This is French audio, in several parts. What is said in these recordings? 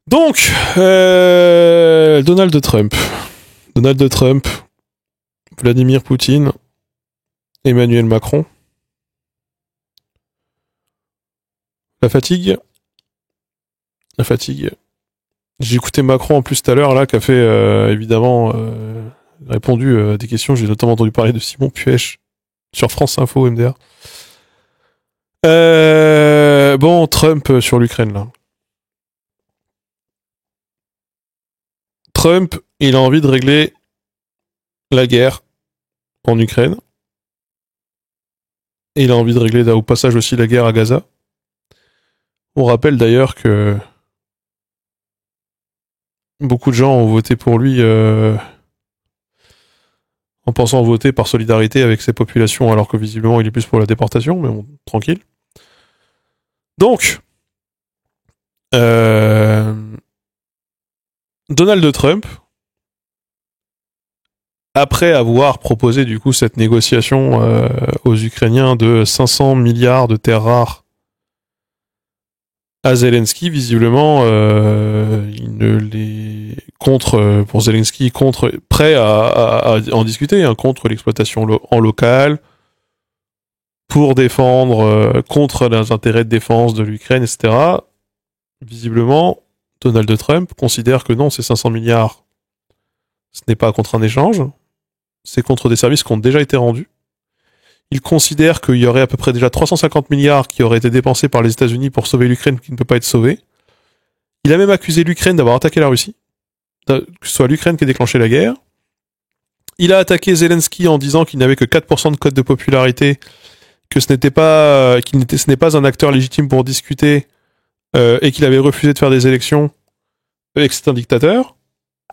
Donc, Donald Trump, Vladimir Poutine, Emmanuel Macron. La fatigue. J'ai écouté Macron en plus tout à l'heure, là, qui a fait, évidemment, répondu à des questions. J'ai notamment entendu parler de Simon Puech sur France Info, MDR. Bon, Trump sur l'Ukraine, là. Trump, il a envie de régler la guerre en Ukraine. Et il a envie de régler, au passage, aussi la guerre à Gaza. On rappelle d'ailleurs que beaucoup de gens ont voté pour lui en pensant voter par solidarité avec ces populations, alors que visiblement il est plus pour la déportation, mais bon, tranquille. Donc, Donald Trump, après avoir proposé du coup cette négociation aux Ukrainiens de 500 milliards de terres rares à Zelensky, visiblement, il ne les pour Zelensky, prêt à en discuter, hein, contre l'exploitation en local, pour défendre, contre les intérêts de défense de l'Ukraine, etc. Visiblement, Donald Trump considère que non, ces 500 milliards, ce n'est pas contre un échange, c'est contre des services qui ont déjà été rendus. Il considère qu'il y aurait à peu près déjà 350 milliards qui auraient été dépensés par les États-Unis pour sauver l'Ukraine qui ne peut pas être sauvée. Il a même accusé l'Ukraine d'avoir attaqué la Russie, que ce soit l'Ukraine qui a déclenché la guerre. Il a attaqué Zelensky en disant qu'il n'avait que 4% de cote de popularité, que ce n'est pas un acteur légitime pour discuter, et qu'il avait refusé de faire des élections, et que c'est un dictateur.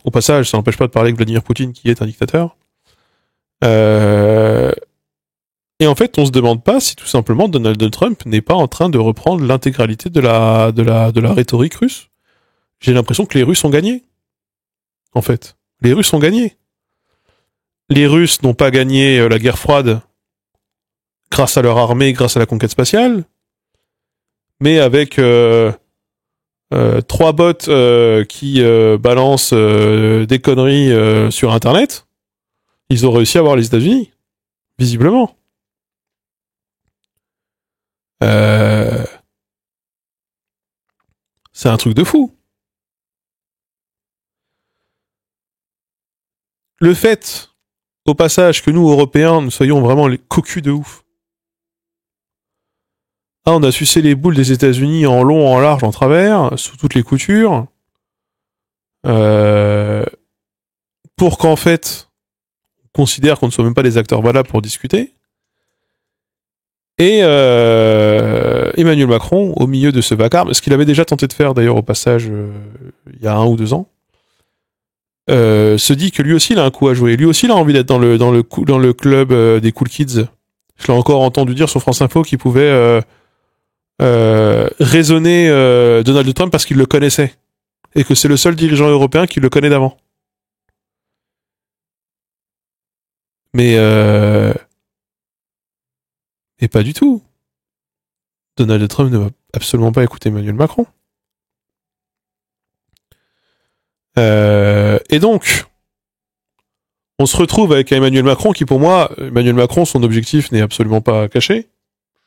Au passage, ça n'empêche pas de parler avec Vladimir Poutine, qui est un dictateur. Et en fait, on se demande pas si tout simplement Donald Trump n'est pas en train de reprendre l'intégralité de la rhétorique russe. J'ai l'impression que les Russes ont gagné. En fait, les Russes ont gagné. Les Russes n'ont pas gagné la guerre froide grâce à leur armée, grâce à la conquête spatiale, mais avec 3 bots qui balancent des conneries sur Internet, ils ont réussi à avoir les États-Unis, visiblement. C'est un truc de fou. Le fait, au passage, que nous, Européens, nous soyons vraiment les cocus de ouf. Ah, on a sucé les boules des États-Unis en long, en large, en travers, sous toutes les coutures. Pour qu'en fait, on considère qu'on ne soit même pas des acteurs valables pour discuter. Et Emmanuel Macron, au milieu de ce vacarme, ce qu'il avait déjà tenté de faire d'ailleurs au passage il y a 1 ou 2 ans, se dit que lui aussi il a un coup à jouer. Lui aussi il a envie d'être dans le club des cool kids. Je l'ai encore entendu dire sur France Info qu'il pouvait raisonner Donald Trump parce qu'il le connaissait. Et que c'est le seul dirigeant européen qui le connaît d'avant. Mais pas du tout. Donald Trump ne va absolument pas écouter Emmanuel Macron. Et donc, on se retrouve avec Emmanuel Macron qui, pour moi, Emmanuel Macron, son objectif n'est absolument pas caché,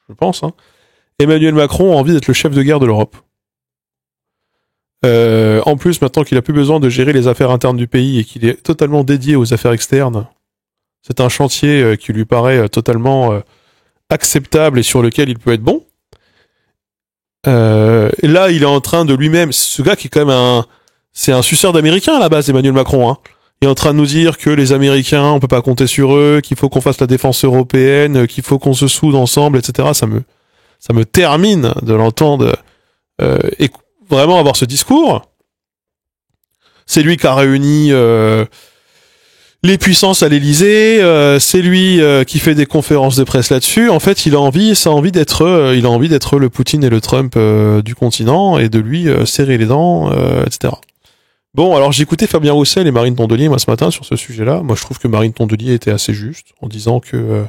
je pense. Hein. Emmanuel Macron a envie d'être le chef de guerre de l'Europe. En plus, maintenant qu'il a plus besoin de gérer les affaires internes du pays et qu'il est totalement dédié aux affaires externes, c'est un chantier qui lui paraît totalement acceptable et sur lequel il peut être bon. Et là, il est en train de lui-même, ce gars qui est quand même c'est un suceur d'Américains à la base, Emmanuel Macron. Hein. Il est en train de nous dire que les Américains, on peut pas compter sur eux, qu'il faut qu'on fasse la défense européenne, qu'il faut qu'on se soude ensemble, etc. Ça me termine de l'entendre et vraiment avoir ce discours. C'est lui qui a réuni les puissances à l'Élysée, c'est lui qui fait des conférences de presse là-dessus. En fait, il a envie d'être le Poutine et le Trump du continent et de lui serrer les dents, etc. Bon, alors j'ai écouté Fabien Roussel et Marine Tondelier moi ce matin sur ce sujet-là. Moi, je trouve que Marine Tondelier était assez juste en disant que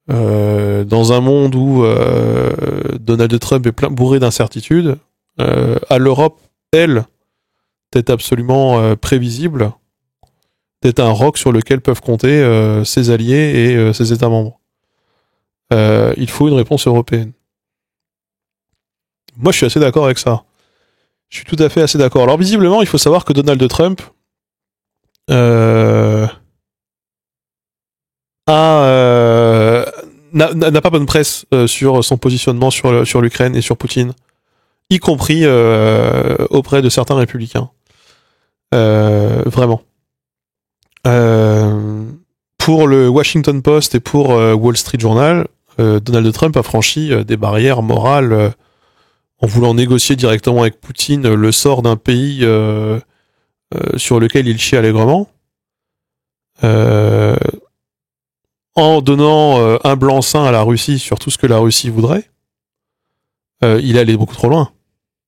dans un monde où Donald Trump est bourré d'incertitudes, à l'Europe, elle, d'être absolument prévisible, d'être un roc sur lequel peuvent compter ses alliés et ses États membres. Il faut une réponse européenne. Moi, je suis assez d'accord avec ça. Je suis tout à fait assez d'accord. Alors, visiblement, il faut savoir que Donald Trump n'a pas bonne presse sur son positionnement sur l'Ukraine et sur Poutine, y compris auprès de certains républicains. Vraiment. Pour le Washington Post et pour Wall Street Journal, Donald Trump a franchi des barrières morales en voulant négocier directement avec Poutine le sort d'un pays sur lequel il chie allègrement, en donnant un blanc-seing à la Russie sur tout ce que la Russie voudrait. Il est allé beaucoup trop loin,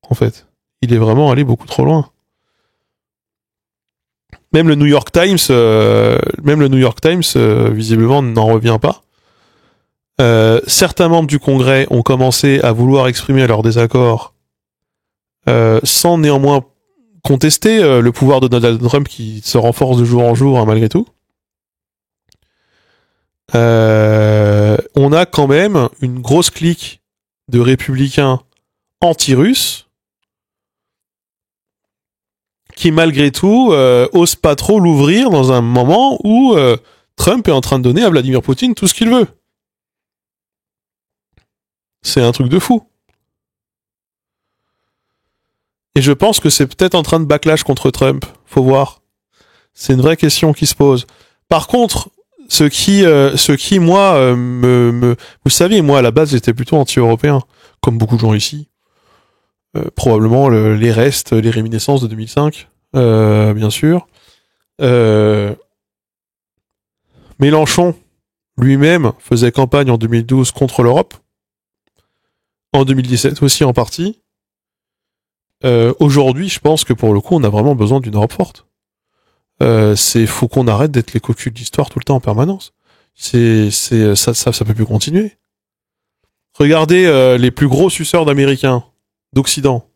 en fait. Il est vraiment allé beaucoup trop loin. Même le New York Times, visiblement, n'en revient pas. Certains membres du Congrès ont commencé à vouloir exprimer leur désaccord sans néanmoins contester le pouvoir de Donald Trump qui se renforce de jour en jour, hein, malgré tout. On a quand même une grosse clique de républicains anti-russes qui malgré tout osent pas trop l'ouvrir dans un moment où Trump est en train de donner à Vladimir Poutine tout ce qu'il veut. C'est un truc de fou. Et je pense que c'est peut-être en train de backlash contre Trump. Faut voir. C'est une vraie question qui se pose. Par contre, ce qui moi, vous savez, moi, à la base, j'étais plutôt anti-européen. Comme beaucoup de gens ici. Probablement les restes, les réminiscences de 2005. Bien sûr. Mélenchon, lui-même, faisait campagne en 2012 contre l'Europe. En 2017 aussi, en partie. Aujourd'hui, je pense que pour le coup, on a vraiment besoin d'une Europe forte. Faut qu'on arrête d'être les cocus de l'histoire tout le temps en permanence. Ça peut plus continuer. Regardez les plus gros suceurs d'Américains, d'Occident,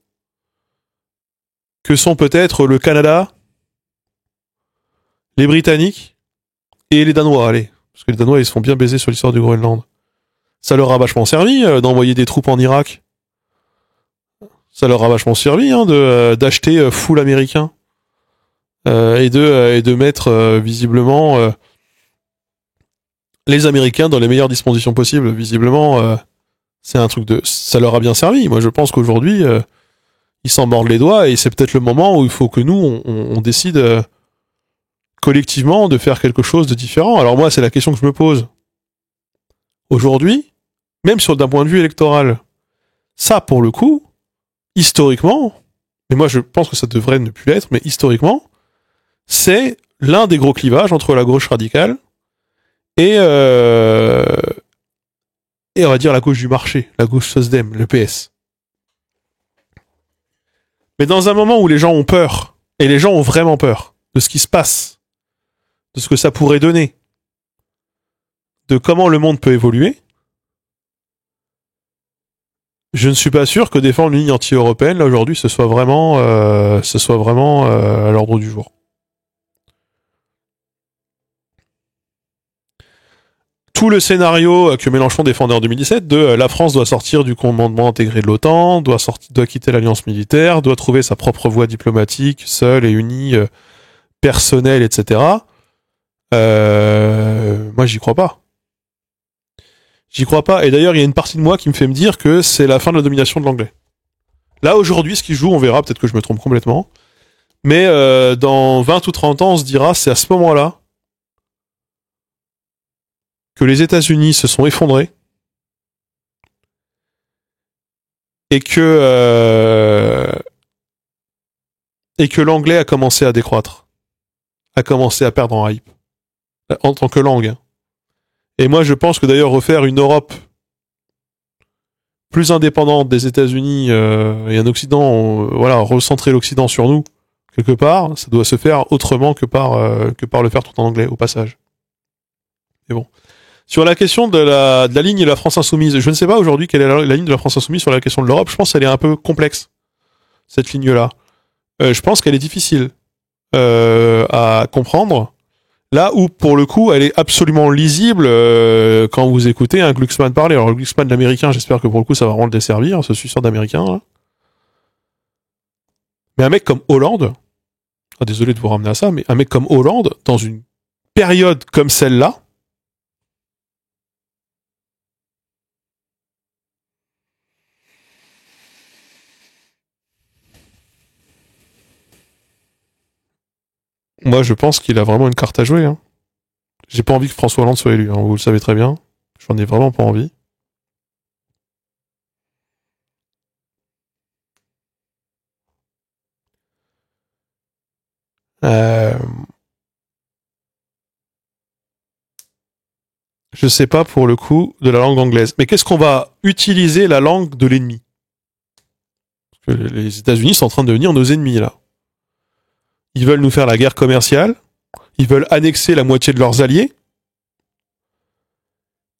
que sont peut-être le Canada, les Britanniques et les Danois. Allez, parce que les Danois ils se font bien baiser sur l'histoire du Groenland. Ça leur a vachement servi d'envoyer des troupes en Irak. Ça leur a vachement servi d'acheter full américain et de mettre visiblement les Américains dans les meilleures dispositions possibles. Visiblement, c'est un truc ça leur a bien servi. Moi, je pense qu'aujourd'hui, ils s'en mordent les doigts et c'est peut-être le moment où il faut que nous, on décide collectivement de faire quelque chose de différent. Alors moi, c'est la question que je me pose. Aujourd'hui, même d'un point de vue électoral, ça, pour le coup, historiquement, mais moi je pense que ça devrait ne plus l'être, mais historiquement, c'est l'un des gros clivages entre la gauche radicale et on va dire la gauche du marché, la gauche SOSDEM, le PS. Mais dans un moment où les gens ont peur, et les gens ont vraiment peur, de ce qui se passe, de ce que ça pourrait donner, de comment le monde peut évoluer, je ne suis pas sûr que défendre une ligne anti-européenne, là, aujourd'hui, ce soit vraiment à l'ordre du jour. Tout le scénario que Mélenchon défendait en 2017 de la France doit sortir du commandement intégré de l'OTAN, doit quitter l'alliance militaire, doit trouver sa propre voie diplomatique, seule et unie, personnelle, etc. Moi, j'y crois pas. J'y crois pas. Et d'ailleurs, il y a une partie de moi qui me fait me dire que c'est la fin de la domination de l'anglais. Là, aujourd'hui, ce qui joue, on verra, peut-être que je me trompe complètement. Mais dans 20 ou 30 ans, on se dira, c'est à ce moment-là que les États-Unis se sont effondrés et que l'anglais a commencé à décroître, a commencé à perdre en hype, en tant que langue. Et moi, je pense que d'ailleurs refaire une Europe plus indépendante des États-Unis et un Occident, recentrer l'Occident sur nous quelque part, ça doit se faire autrement que par le faire tout en anglais au passage. Mais bon, sur la question de la ligne de la France insoumise, je ne sais pas aujourd'hui quelle est la ligne de la France insoumise sur la question de l'Europe. Je pense qu'elle est un peu complexe cette ligne-là. je pense qu'elle est difficile à comprendre. Là où, pour le coup, elle est absolument lisible quand vous écoutez un Glucksmann parler. Alors, le Glucksmann l'américain, j'espère que pour le coup, ça va vraiment le desservir, ce suceur d'américain. Là. Mais un mec comme Hollande, désolé de vous ramener à ça, mais un mec comme Hollande, dans une période comme celle-là, moi, je pense qu'il a vraiment une carte à jouer. Hein. J'ai pas envie que François Hollande soit élu, hein, vous le savez très bien. J'en ai vraiment pas envie. Euh... Je sais pas pour le coup de la langue anglaise. Mais qu'est-ce qu'on va utiliser la langue de l'ennemi? Parce que les États-Unis sont en train de devenir nos ennemis là. Ils veulent nous faire la guerre commerciale. Ils veulent annexer la moitié de leurs alliés.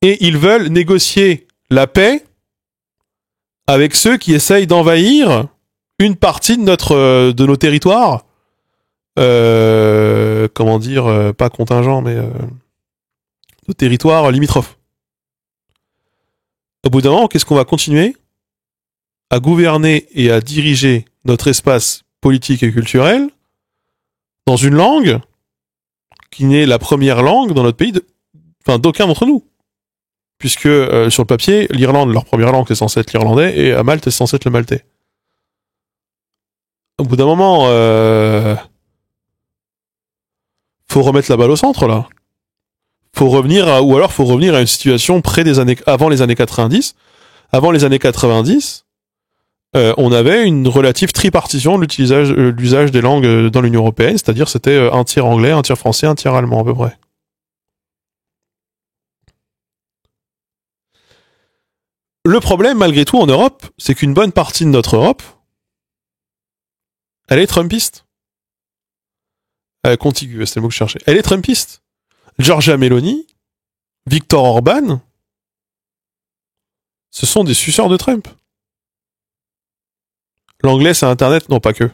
Et ils veulent négocier la paix avec ceux qui essayent d'envahir une partie de nos territoires. Comment dire, pas contingent, mais nos territoires limitrophes. Au bout d'un moment, qu'est-ce qu'on va continuer à gouverner et à diriger notre espace politique et culturel dans une langue qui n'est la première langue dans notre pays, d'aucun d'entre nous. Puisque sur le papier, l'Irlande, leur première langue, c'est censé être l'irlandais, et à Malte, c'est censé être le maltais. Au bout d'un moment, faut remettre la balle au centre, là. Faut revenir ou alors faut revenir à une situation avant les années 90. Avant les années 90, on avait une relative tripartition de l'usage des langues dans l'Union européenne, c'est-à-dire c'était un tiers anglais, un tiers français, un tiers allemand à peu près. Le problème, malgré tout, en Europe, c'est qu'une bonne partie de notre Europe, elle est trumpiste. Contiguë, c'est le mot que je cherchais. Elle est trumpiste. Giorgia Meloni, Viktor Orban, ce sont des suceurs de Trump. L'anglais, c'est Internet, non pas que.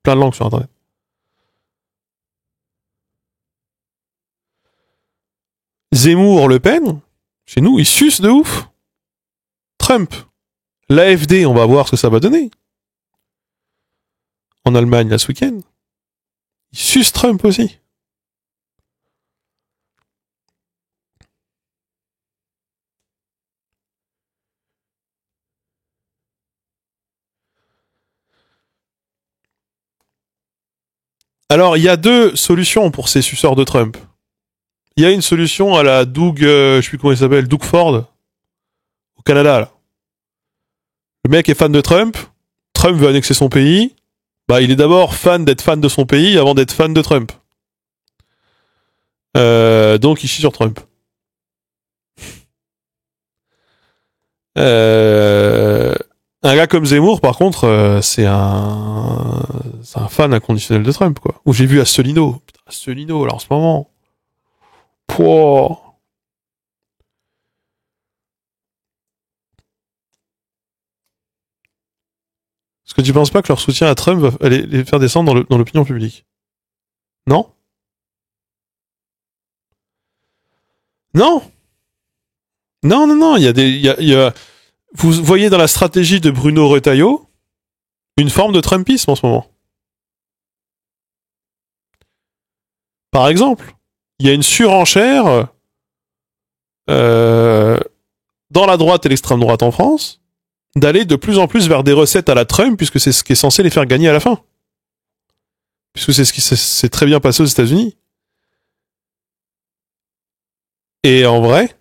Plein de langues sur Internet. Zemmour, Le Pen, chez nous, ils sucent de ouf. Trump. L'AfD, on va voir ce que ça va donner. En Allemagne, là, ce week-end. Ils sucent Trump aussi. Alors, il y a deux solutions pour ces suceurs de Trump. Il y a une solution à la Doug, je sais plus comment il s'appelle, Doug Ford, au Canada, là. Le mec est fan de Trump. Trump veut annexer son pays. Bah, il est d'abord fan d'être fan de son pays avant d'être fan de Trump. Donc, il chie sur Trump. Un gars comme Zemmour, par contre, c'est un fan inconditionnel de Trump, quoi. Ou j'ai vu Asselineau. Putain, Asselineau, là, en ce moment. Pouah. Est-ce que tu penses pas que leur soutien à Trump va aller les faire descendre dans l'opinion publique? Non? Non? Non, non, non, vous voyez dans la stratégie de Bruno Retailleau une forme de Trumpisme en ce moment. Par exemple, il y a une surenchère dans la droite et l'extrême droite en France d'aller de plus en plus vers des recettes à la Trump puisque c'est ce qui est censé les faire gagner à la fin. Puisque c'est ce qui s'est très bien passé aux États-Unis. Et en vrai,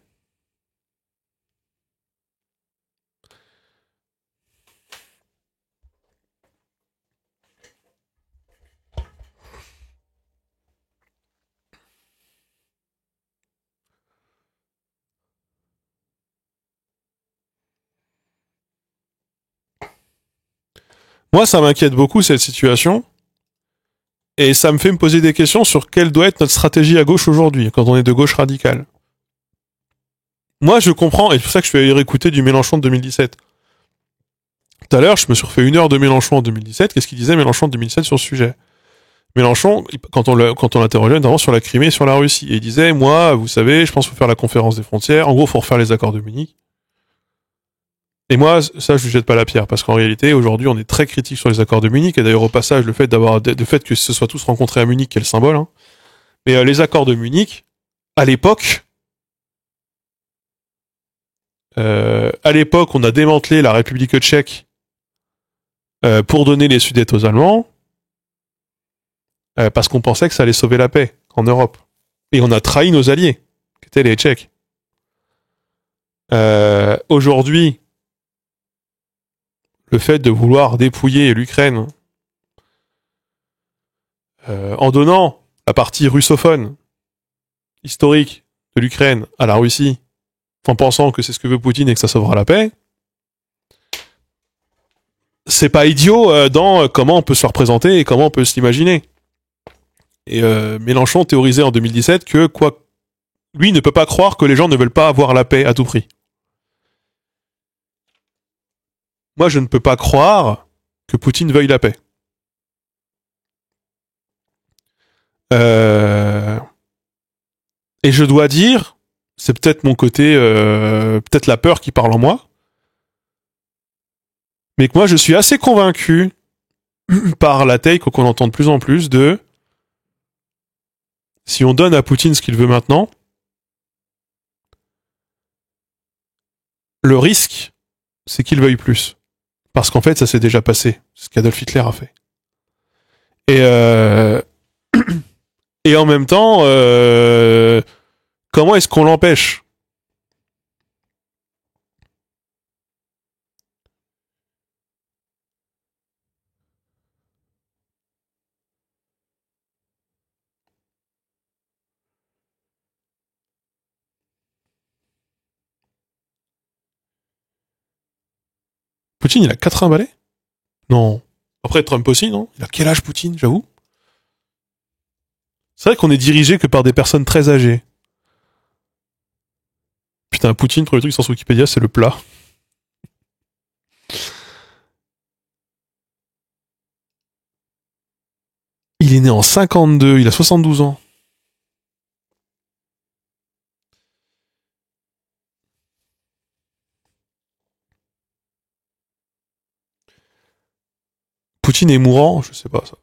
moi ça m'inquiète beaucoup cette situation. Et ça me fait me poser des questions sur quelle doit être notre stratégie à gauche aujourd'hui, quand on est de gauche radicale. Moi, je comprends, et c'est pour ça que je suis allé réécouter du Mélenchon de 2017. Tout à l'heure, je me suis refait 1 heure de Mélenchon en 2017. Qu'est-ce qu'il disait Mélenchon en 2017 sur ce sujet? Mélenchon, quand on l'interrogeait notamment sur la Crimée et sur la Russie, et il disait, moi, vous savez, je pense qu'il faut faire la conférence des frontières. En gros, il faut refaire les accords de Munich. Et moi, ça, je lui jette pas la pierre, parce qu'en réalité, aujourd'hui, on est très critique sur les accords de Munich, et d'ailleurs, au passage, le fait que ce soit tous rencontrés à Munich, qui est le symbole, hein. Mais les accords de Munich, à l'époque, on a démantelé la République tchèque pour donner les Sudètes aux Allemands, parce qu'on pensait que ça allait sauver la paix en Europe. Et on a trahi nos alliés, qui étaient les Tchèques. Aujourd'hui, le fait de vouloir dépouiller l'Ukraine en donnant la partie russophone historique de l'Ukraine à la Russie, en pensant que c'est ce que veut Poutine et que ça sauvera la paix, c'est pas idiot dans comment on peut se représenter et comment on peut s'imaginer. Et Mélenchon théorisait en 2017 que lui ne peut pas croire que les gens ne veulent pas avoir la paix à tout prix. Moi, je ne peux pas croire que Poutine veuille la paix. Et je dois dire, c'est peut-être mon côté, peut-être la peur qui parle en moi, mais que moi, je suis assez convaincu par la take qu'on entend de plus en plus de si on donne à Poutine ce qu'il veut maintenant, le risque, c'est qu'il veuille plus. Parce qu'en fait, ça s'est déjà passé. C'est ce qu'Adolf Hitler a fait. Et en même temps, comment est-ce qu'on l'empêche? Poutine, il a 80 balais? Non. Après, Trump aussi, non? Il a quel âge, Poutine, j'avoue? C'est vrai qu'on est dirigé que par des personnes très âgées. Putain, Poutine, pour le truc sans Wikipédia, c'est le plat. Il est né en 52, il a 72 ans. Poutine est mourant, je sais pas ça.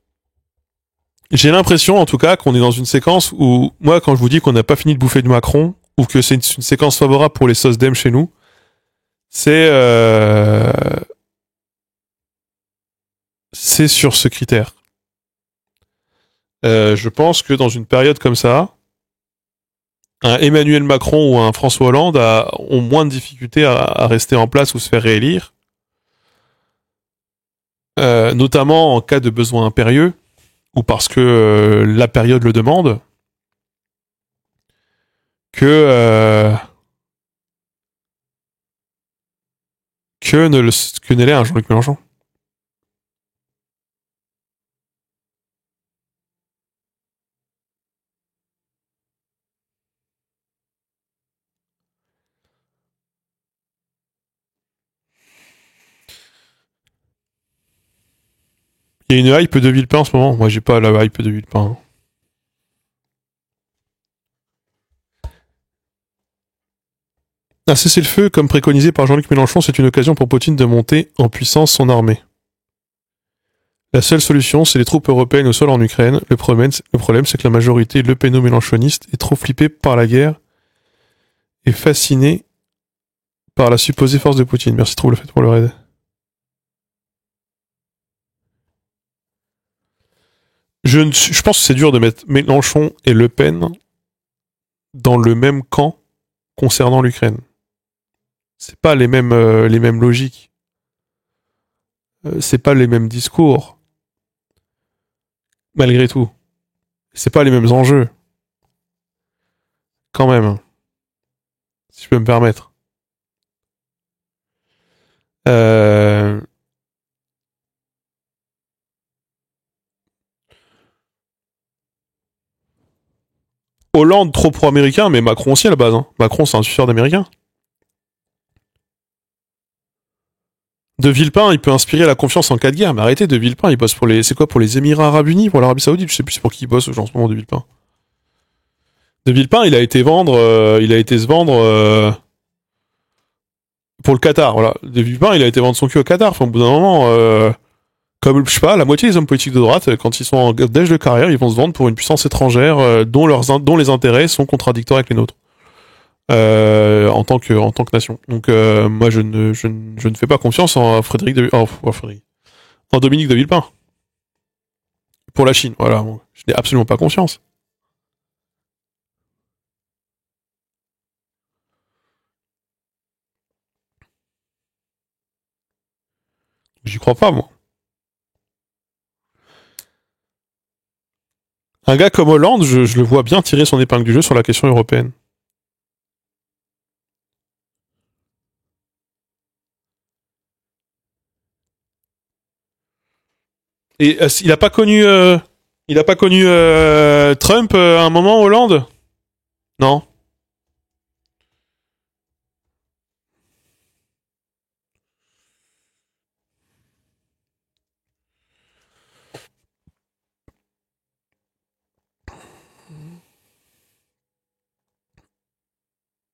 J'ai l'impression, en tout cas, qu'on est dans une séquence où, moi, quand je vous dis qu'on n'a pas fini de bouffer de Macron, ou que c'est une séquence favorable pour les sauces d'Em chez nous, c'est sur ce critère. Je pense que dans une période comme ça, un Emmanuel Macron ou un François Hollande ont moins de difficultés à rester en place ou se faire réélire, notamment en cas de besoin impérieux, ou parce que la période le demande, que ne l'est un Jean-Luc Mélenchon. Il y a une hype de Villepin en ce moment. Moi, j'ai pas la hype de Villepin. Un cessez-le-feu, comme préconisé par Jean-Luc Mélenchon, c'est une occasion pour Poutine de monter en puissance son armée. La seule solution, c'est les troupes européennes au sol en Ukraine. Le problème, c'est que la majorité lepéno-mélenchoniste est trop flippée par la guerre et fascinée par la supposée force de Poutine. Merci trop le fait pour le raid. Je pense que c'est dur de mettre Mélenchon et Le Pen dans le même camp concernant l'Ukraine. C'est pas les mêmes logiques. C'est pas les mêmes discours. Malgré tout. C'est pas les mêmes enjeux. Quand même. Si je peux me permettre. Hollande trop pro-américain, mais Macron aussi à la base. Hein. Macron, c'est un suceur d'américain. De Villepin, il peut inspirer la confiance en cas de guerre, mais arrêtez, De Villepin, il bosse pour les, c'est quoi, pour les Émirats Arabes Unis, pour l'Arabie Saoudite, je sais plus c'est pour qui il bosse en ce moment, De Villepin. De Villepin, il a été se vendre pour le Qatar, voilà. De Villepin, il a été vendre son cul au Qatar, enfin, au bout d'un moment, comme, je sais pas, la moitié des hommes politiques de droite, quand ils sont en déj de carrière, ils vont se vendre pour une puissance étrangère dont les intérêts sont contradictoires avec les nôtres. En tant que nation. Donc moi je ne fais pas confiance en en Dominique de Villepin pour la Chine. Voilà, je n'ai absolument pas confiance. J'y crois pas moi. Un gars comme Hollande, je le vois bien tirer son épingle du jeu sur la question européenne. Et il a pas connu Trump à un moment Hollande. Non.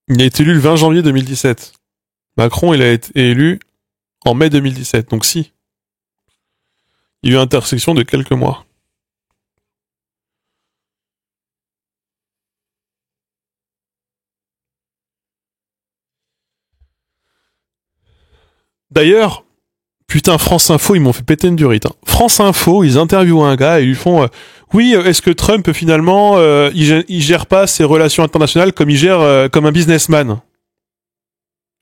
Il a été élu le 20 janvier 2017. Macron, il a été élu en mai 2017. Donc si, il y a eu une intersection de quelques mois. D'ailleurs, putain, France Info, ils m'ont fait péter une durite. Hein. France Info, ils interviewent un gars et ils lui font oui, est-ce que Trump finalement il gère pas ses relations internationales comme il gère comme un businessman.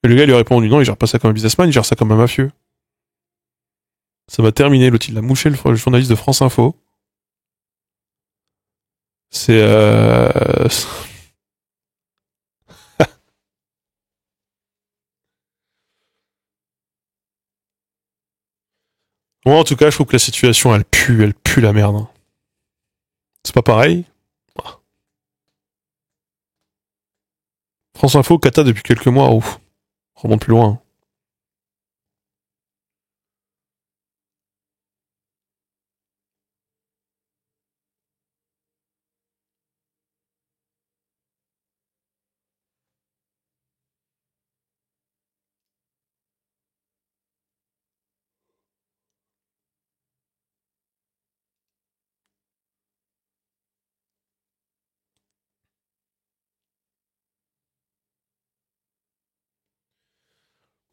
Et le gars lui a répondu non, il gère pas ça comme un businessman, il gère ça comme un mafieux. Ça va terminer, l'autre il a mouché le journaliste de France Info. C'est moi en tout cas, je trouve que la situation elle pue la merde. Hein. C'est pas pareil. France Info, Kata depuis quelques mois, ouf. On remonte plus loin.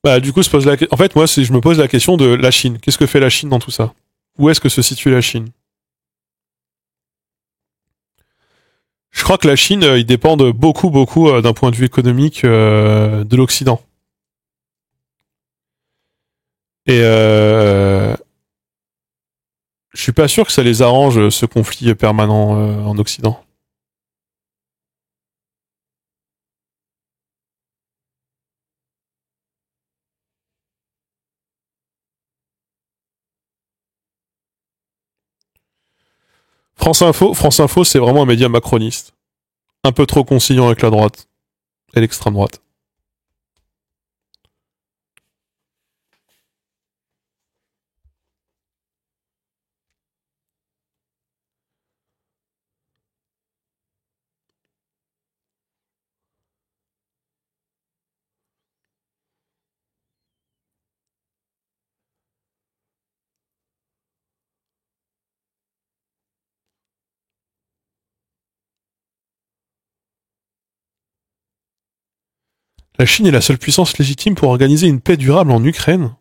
Bah, du coup, en fait, moi, je me pose la question de la Chine. Qu'est-ce que fait la Chine dans tout ça? Où est-ce que se situe la Chine? Je crois que la Chine, ils dépendent beaucoup, beaucoup, d'un point de vue économique, de l'Occident. Et je suis pas sûr que ça les arrange, ce conflit permanent en Occident. France Info, c'est vraiment un média macroniste. Un peu trop conciliant avec la droite et l'extrême droite. La Chine est la seule puissance légitime pour organiser une paix durable en Ukraine.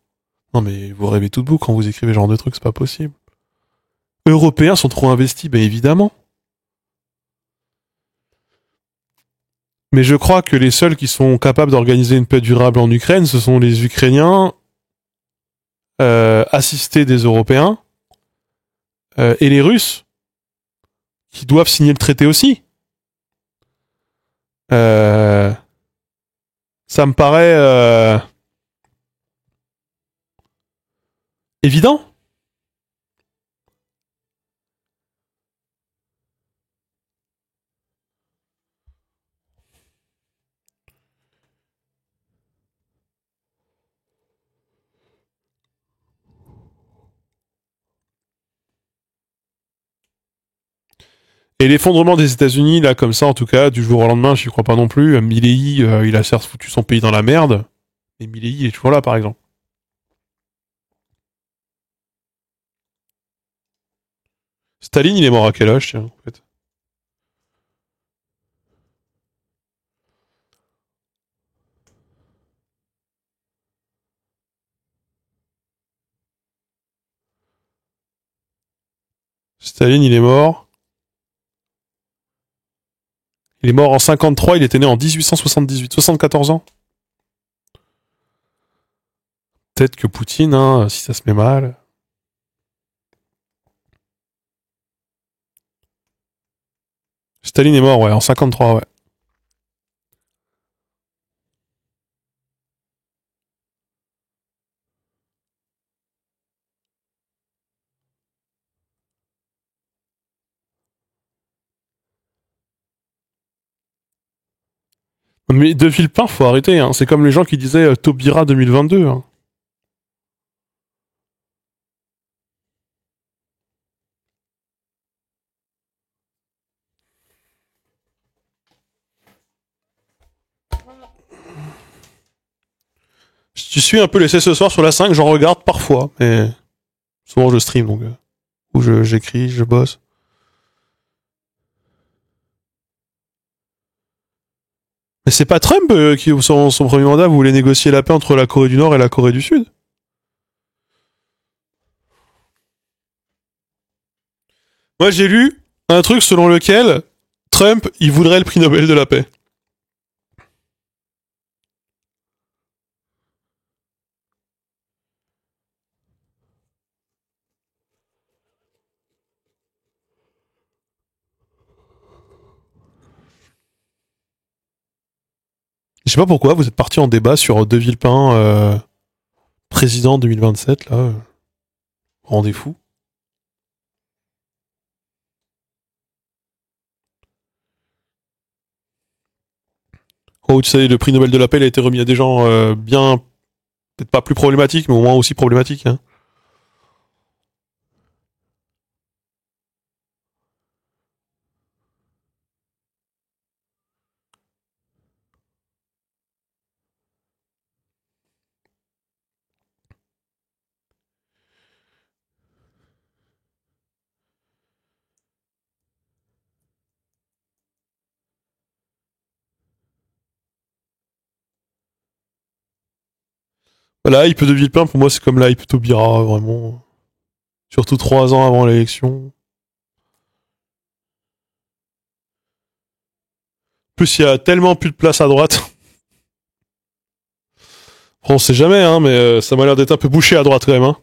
Non mais vous rêvez tout debout quand vous écrivez ce genre de trucs, c'est pas possible. Européens sont trop investis, ben évidemment. Mais je crois que les seuls qui sont capables d'organiser une paix durable en Ukraine, ce sont les Ukrainiens assistés des Européens et les Russes qui doivent signer le traité aussi. Euh, Ça me paraît évident. Et l'effondrement des États-Unis, là, comme ça, en tout cas, du jour au lendemain, j'y crois pas non plus. Milley, il a certes foutu son pays dans la merde, mais Milley, il est toujours là, par exemple. Staline, il est mort à quel âge, tiens, en fait? Staline, il est mort. Il est mort en 53, il était né en 1878. 74 ans. Peut-être que Poutine, hein, si ça se met mal. Staline est mort, ouais, en 53, ouais. Mais De Villepin, faut arrêter, hein. C'est comme les gens qui disaient Taubira 2022, hein. Tu suis un peu l'essai ce soir sur la 5, j'en regarde parfois, mais souvent je stream, donc, ou j'écris, je bosse. Mais c'est pas Trump qui, son premier mandat, voulait négocier la paix entre la Corée du Nord et la Corée du Sud. Moi, j'ai lu un truc selon lequel Trump, il voudrait le prix Nobel de la paix. Je sais pas pourquoi, vous êtes parti en débat sur De Villepin, président 2027, là. Rendez-vous. Oh, tu sais, le prix Nobel de la paix il a été remis à des gens bien, peut-être pas plus problématiques, mais au moins aussi problématiques, hein. La hype de Villepin, pour moi, c'est comme la hype Taubira, vraiment. Surtout 3 ans avant l'élection. En plus, il y a tellement plus de place à droite. On sait jamais, hein, mais ça m'a l'air d'être un peu bouché à droite quand même, hein.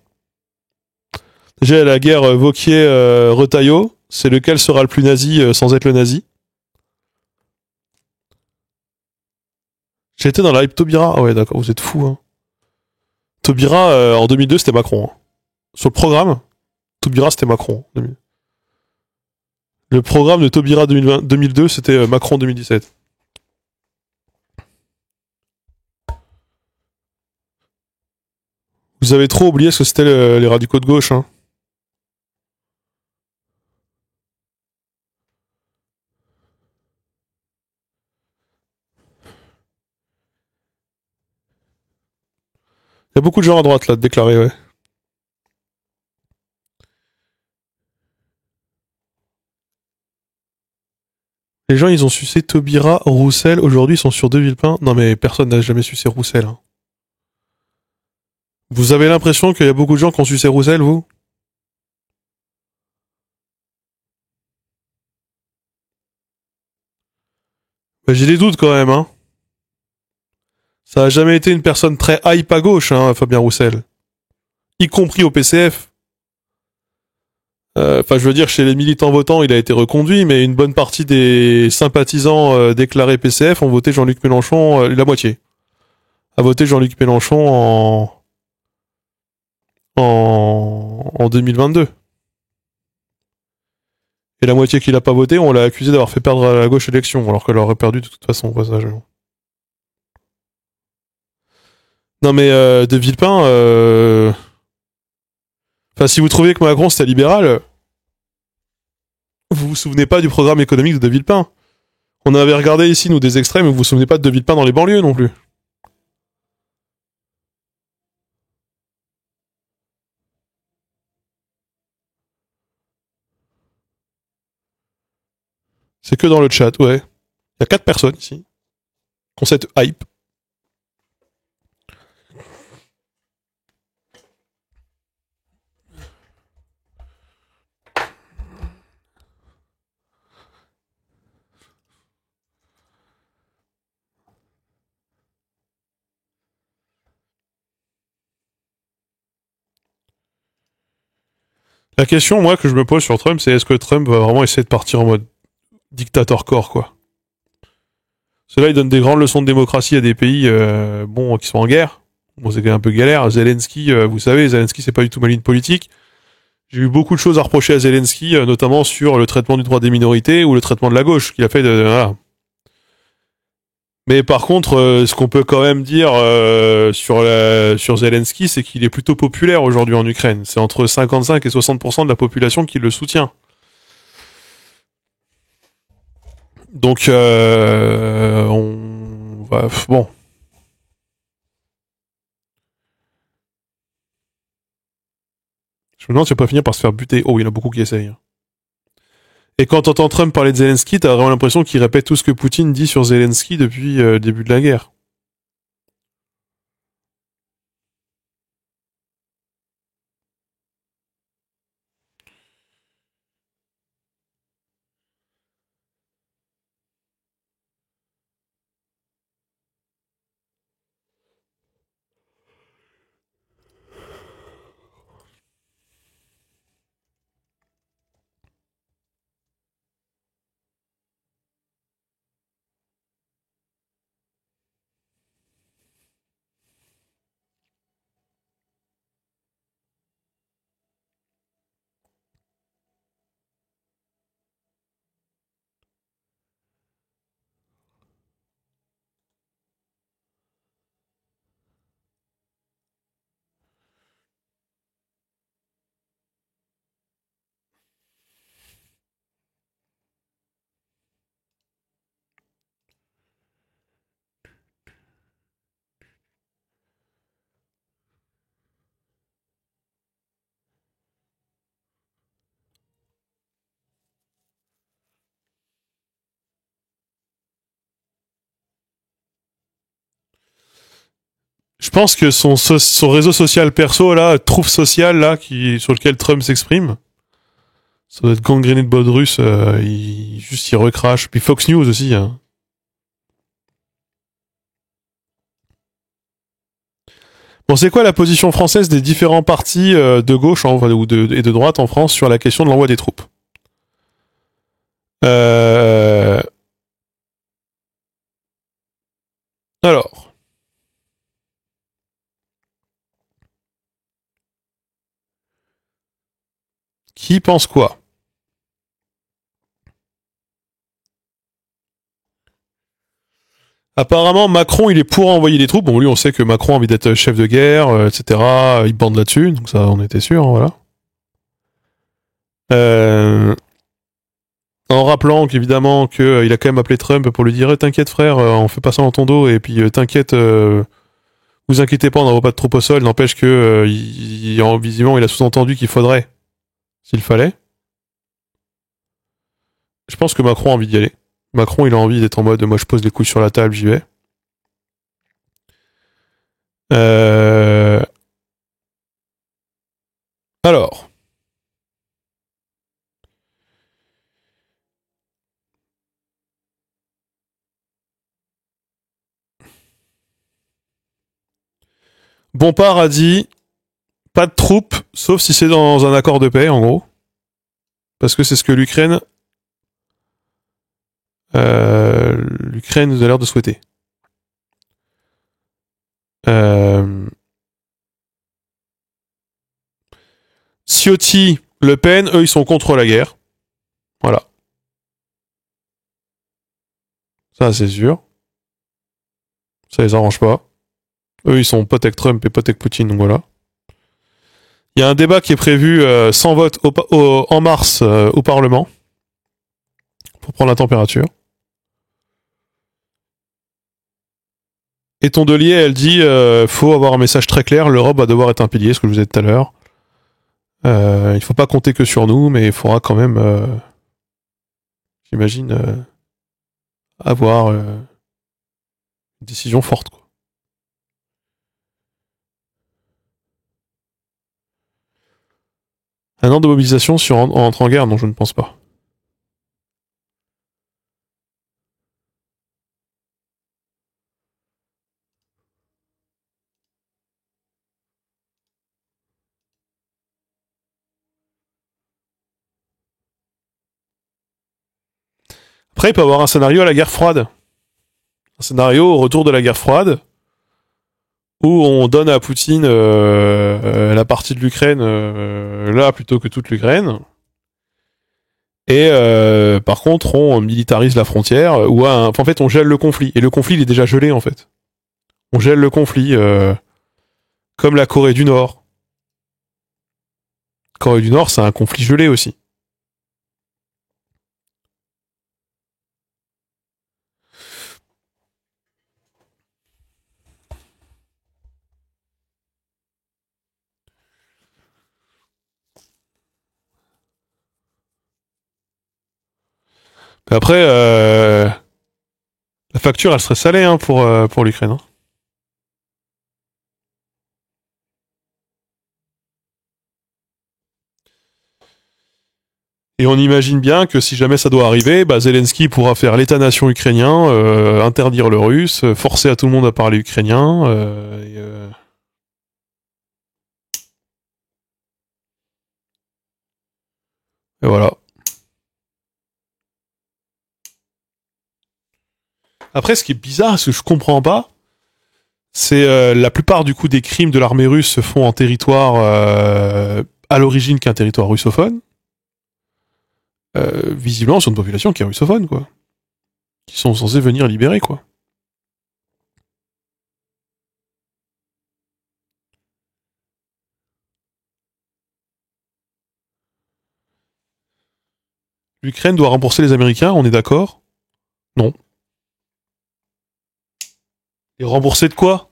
Déjà, la guerre Vauquier-Retailleau, c'est lequel sera le plus nazi sans être le nazi. J'étais dans la hype Taubira. Ah ouais, d'accord, vous êtes fous, hein. Taubira, en 2002, c'était Macron, hein. Sur le programme, Taubira, c'était Macron. Le programme de Taubira 2002, c'était Macron 2017. Vous avez trop oublié ce que c'était les radicaux de gauche, hein. Il y a beaucoup de gens à droite, là, de déclarer, ouais. Les gens, ils ont sucé Taubira, Roussel, aujourd'hui, ils sont sur De Villepin. Non, mais personne n'a jamais sucé Roussel, hein. Vous avez l'impression qu'il y a beaucoup de gens qui ont sucé Roussel, vous? Bah, j'ai des doutes quand même, hein. Ça a jamais été une personne très hype à gauche, hein, Fabien Roussel. Y compris au PCF. Enfin, je veux dire, chez les militants votants, il a été reconduit, mais une bonne partie des sympathisants déclarés PCF ont voté Jean-Luc Mélenchon, la moitié, a voté Jean-Luc Mélenchon en 2022. Et la moitié qui l'a pas voté, on l'a accusé d'avoir fait perdre à la gauche l'élection, alors qu'elle aurait perdu de toute façon au passage. Non mais De Villepin, enfin si vous trouviez que Macron c'était libéral, Vous vous souvenez pas du programme économique de Villepin? On avait regardé ici, nous, des extrêmes, mais vous vous souvenez pas de Villepin dans les banlieues non plus. C'est que dans le chat, ouais. Il y a 4 personnes ici qui ont cette hype. La question, moi, que je me pose sur Trump, c'est est-ce que Trump va vraiment essayer de partir en mode dictateur-corps, quoi? Cela, il donne des grandes leçons de démocratie à des pays, bon, qui sont en guerre. Bon, c'est quand même un peu galère. Zelensky, vous savez, Zelensky, c'est pas du tout ma ligne politique. J'ai eu beaucoup de choses à reprocher à Zelensky, notamment sur le traitement du droit des minorités ou le traitement de la gauche qu'il a fait voilà. Mais par contre, ce qu'on peut quand même dire sur Zelensky, c'est qu'il est plutôt populaire aujourd'hui en Ukraine. C'est entre 55 et 60% de la population qui le soutient. Donc, on va... Bon. Je me demande si on va pas finir par se faire buter. Oh, il y en a beaucoup qui essayent. Et quand t'entends Trump parler de Zelensky, t'as vraiment l'impression qu'il répète tout ce que Poutine dit sur Zelensky depuis le début de la guerre. Je pense que son réseau social perso, là, Trouve Social, là, sur lequel Trump s'exprime, ça doit être gangréné de bottes russes, il recrache. Puis Fox News aussi, hein. Bon, c'est quoi la position française des différents partis de gauche et de droite en France sur la question de l'envoi des troupes? euh... Alors, qui pense quoi? Apparemment, Macron, il est pour envoyer des troupes. Bon, lui, on sait que Macron a envie d'être chef de guerre, etc. Il bande là-dessus, donc ça, on était sûr, hein, voilà. Euh, En rappelant qu'évidemment qu'il a quand même appelé Trump pour lui dire t'inquiète frère, on fait pas ça dans ton dos et puis t'inquiète, vous inquiétez pas, on n'envoie pas de troupes au sol. N'empêche que visiblement il a sous-entendu qu'il faudrait, s'il fallait. Je pense que Macron a envie d'y aller. Macron il a envie d'être en mode moi je pose les couilles sur la table, j'y vais. Euh... Alors, Bompard a dit pas de troupes, sauf si c'est dans un accord de paix, en gros. Parce que c'est ce que l'Ukraine a l'air de souhaiter. Ciotti, Le Pen, eux, ils sont contre la guerre. Voilà. Ça, c'est sûr. Ça les arrange pas. Eux, ils sont potes avec Trump et potes avec Poutine, donc voilà. Il y a un débat qui est prévu sans vote en mars au Parlement. pour prendre la température. Et Tondelier, elle dit faut avoir un message très clair, l'Europe va devoir être un pilier, ce que je vous ai dit tout à l'heure. Il faut pas compter que sur nous, mais il faudra quand même, j'imagine, avoir une décision forte, quoi. Un an de mobilisation sur en entrant en guerre, non, je ne pense pas. Après, il peut y avoir un scénario à la guerre froide. Un scénario au retour de la guerre froide, où on donne à Poutine la partie de l'Ukraine là plutôt que toute l'Ukraine. Et par contre, on militarise la frontière, ou en fait, on gèle le conflit. Et le conflit, il est déjà gelé, en fait. On gèle le conflit, comme la Corée du Nord. Corée du Nord, c'est un conflit gelé aussi. Après, la facture, elle serait salée hein, pour l'Ukraine. Hein. Et on imagine bien que si jamais ça doit arriver, bah Zelensky pourra faire l'État-nation ukrainien, interdire le russe, forcer à tout le monde à parler ukrainien. Et voilà. Après, ce qui est bizarre, ce que je comprends pas, c'est la plupart du coup des crimes de l'armée russe se font en territoire à l'origine qu'un territoire russophone. Visiblement, sur une population qui est russophone, quoi. Qui sont censés venir libérer, quoi. L'Ukraine doit rembourser les Américains, on est d'accord? Non. Et rembourser de quoi?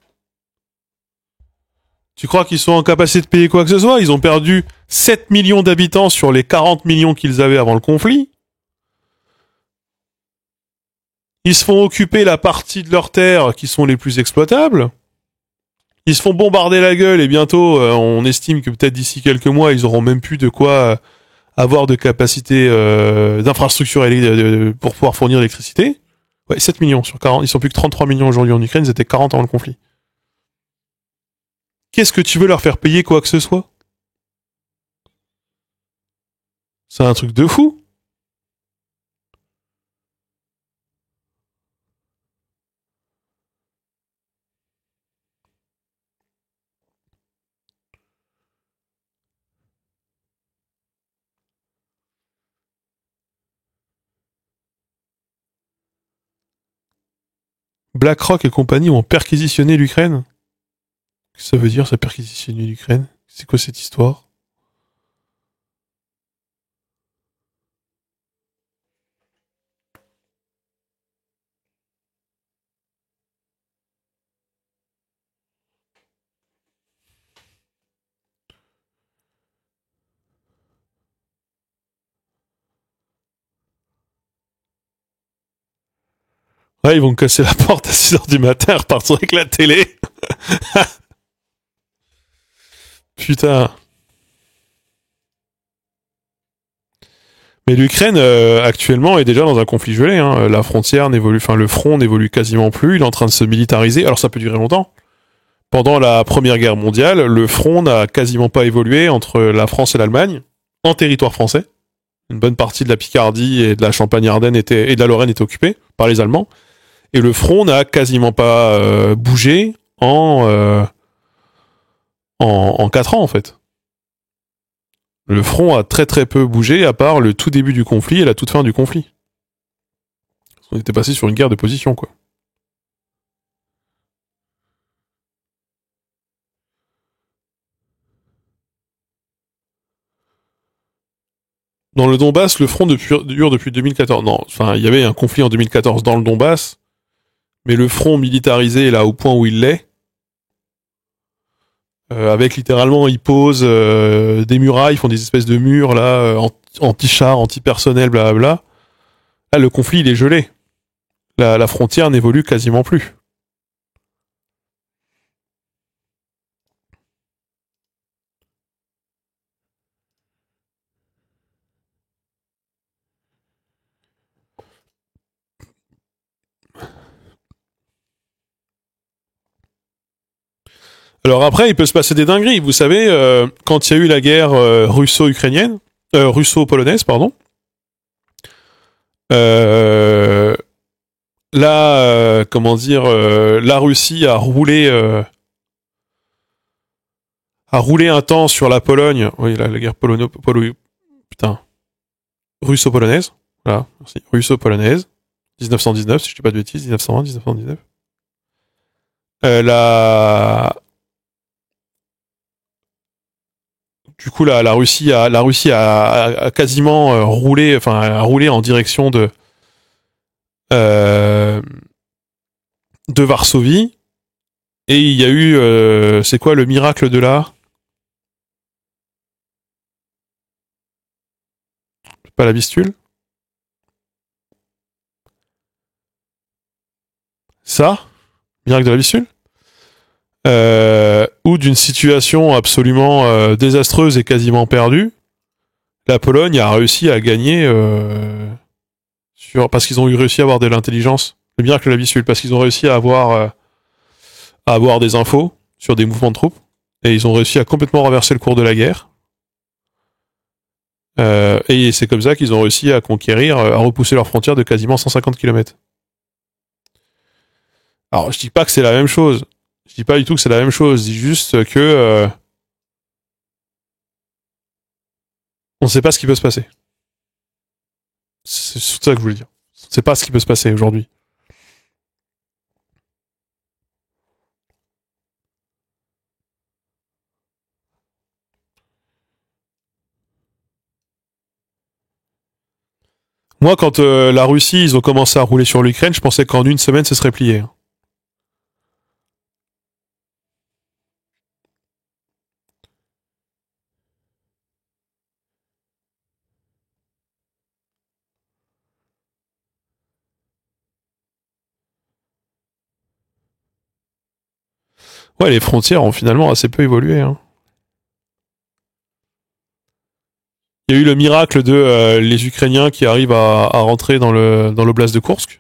Tu crois qu'ils sont en capacité de payer quoi que ce soit? Ils ont perdu 7 millions d'habitants sur les 40 millions qu'ils avaient avant le conflit. Ils se font occuper la partie de leurs terres qui sont les plus exploitables. Ils se font bombarder la gueule et bientôt, on estime que peut-être d'ici quelques mois, ils auront même plus de quoi avoir de capacité d'infrastructure pour pouvoir fournir l'électricité. Ouais, 7 millions sur 40. Ils sont plus que 33 millions aujourd'hui en Ukraine, ils étaient 40 avant le conflit. Qu'est-ce que tu veux leur faire payer quoi que ce soit? C'est un truc de fou. BlackRock et compagnie ont perquisitionné l'Ukraine. Qu'est-ce que ça veut dire, ça perquisitionner l'Ukraine? C'est quoi cette histoire? Ouais, ils vont me casser la porte à 6h du matin, repartir avec la télé. Putain. Mais l'Ukraine actuellement est déjà dans un conflit gelé. Hein. La frontière n'évolue, enfin le front n'évolue quasiment plus. Il est en train de se militariser. Alors ça peut durer longtemps. Pendant la Première Guerre mondiale, le front n'a quasiment pas évolué entre la France et l'Allemagne en territoire français. Une bonne partie de la Picardie et de la Champagne-Ardenne et de la Lorraine était occupée par les Allemands. Et le front n'a quasiment pas bougé en 4 ans en fait. Le front a très très peu bougé à part le tout début du conflit et la toute fin du conflit. On était passé sur une guerre de position, quoi. Dans le Donbass, le front dure depuis 2014. Non, enfin, il y avait un conflit en 2014 dans le Donbass, mais le front militarisé est là au point où il l'est, avec littéralement, ils posent des murailles, ils font des espèces de murs là, anti-char, anti-personnel, blablabla. Là, le conflit, il est gelé. La frontière n'évolue quasiment plus. Alors après, il peut se passer des dingueries. Vous savez, quand il y a eu la guerre russo-ukrainienne, russo-polonaise, pardon, euh, là, comment dire, la Russie a roulé un temps sur la Pologne. Oui, la guerre putain, russo-polonaise. Voilà, merci. Russo-polonaise. 1919, si je dis pas de bêtises, 1920, 1919. La... Du coup, la Russie a quasiment roulé, enfin, a roulé en direction euh, de Varsovie. Et il y a eu, c'est quoi le miracle de là? Pas la Vistule? Ça? Miracle de la Vistule? Ou d'une situation absolument désastreuse et quasiment perdue, la Pologne a réussi à gagner parce qu'ils ont réussi à avoir de l'intelligence. Le miracle de la Vistule, parce qu'ils ont réussi à avoir des infos sur des mouvements de troupes et ils ont réussi à complètement renverser le cours de la guerre. Et c'est comme ça qu'ils ont réussi à conquérir, à repousser leurs frontières de quasiment 150 km. Alors, je dis pas que c'est la même chose. Je dis pas du tout que c'est la même chose. Je dis juste que on ne sait pas ce qui peut se passer. C'est ça que je voulais dire. On ne sait pas ce qui peut se passer aujourd'hui. Moi, quand la Russie, ils ont commencé à rouler sur l'Ukraine, je pensais qu'en une semaine, ce serait plié. Ouais, les frontières ont finalement assez peu évolué. Hein. Il y a eu le miracle de les Ukrainiens qui arrivent à rentrer dans l'oblast de Kursk.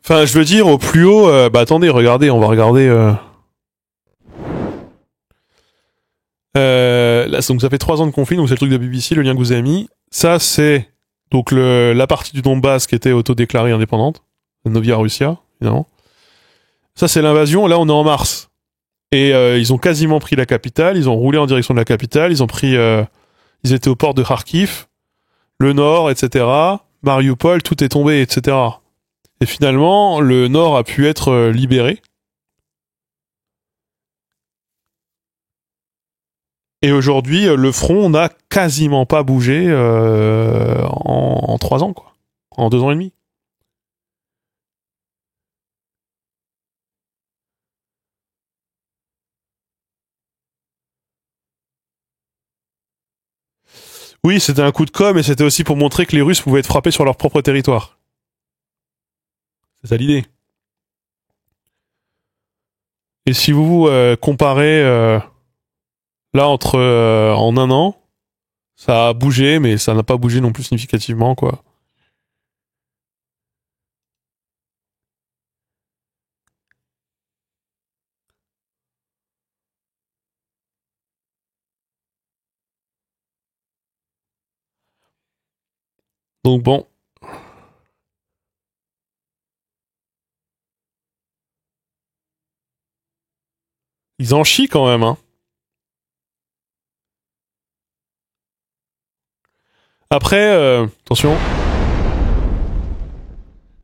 Enfin, je veux dire, au plus haut, bah attendez, regardez, on va regarder. Là, donc ça fait 3 ans de conflit, donc c'est le truc de BBC, le lien que vous avez mis. Ça, c'est donc la partie du Donbass qui était autodéclarée indépendante, Novia Russia, évidemment. Ça, c'est l'invasion. Là, on est en mars. Et ils ont quasiment pris la capitale, ils ont roulé en direction de la capitale, ils étaient au port de Kharkiv, le nord, etc. Mariupol, tout est tombé, etc. Et finalement, le nord a pu être libéré. Et aujourd'hui, le front n'a quasiment pas bougé en 3 ans, quoi. En 2 ans et demi. Oui, c'était un coup de com', et c'était aussi pour montrer que les Russes pouvaient être frappés sur leur propre territoire. C'est ça l'idée. Et si vous comparez là en un an, ça a bougé, mais ça n'a pas bougé non plus significativement, quoi. Donc bon, Ils en chient quand même, hein. Après, attention.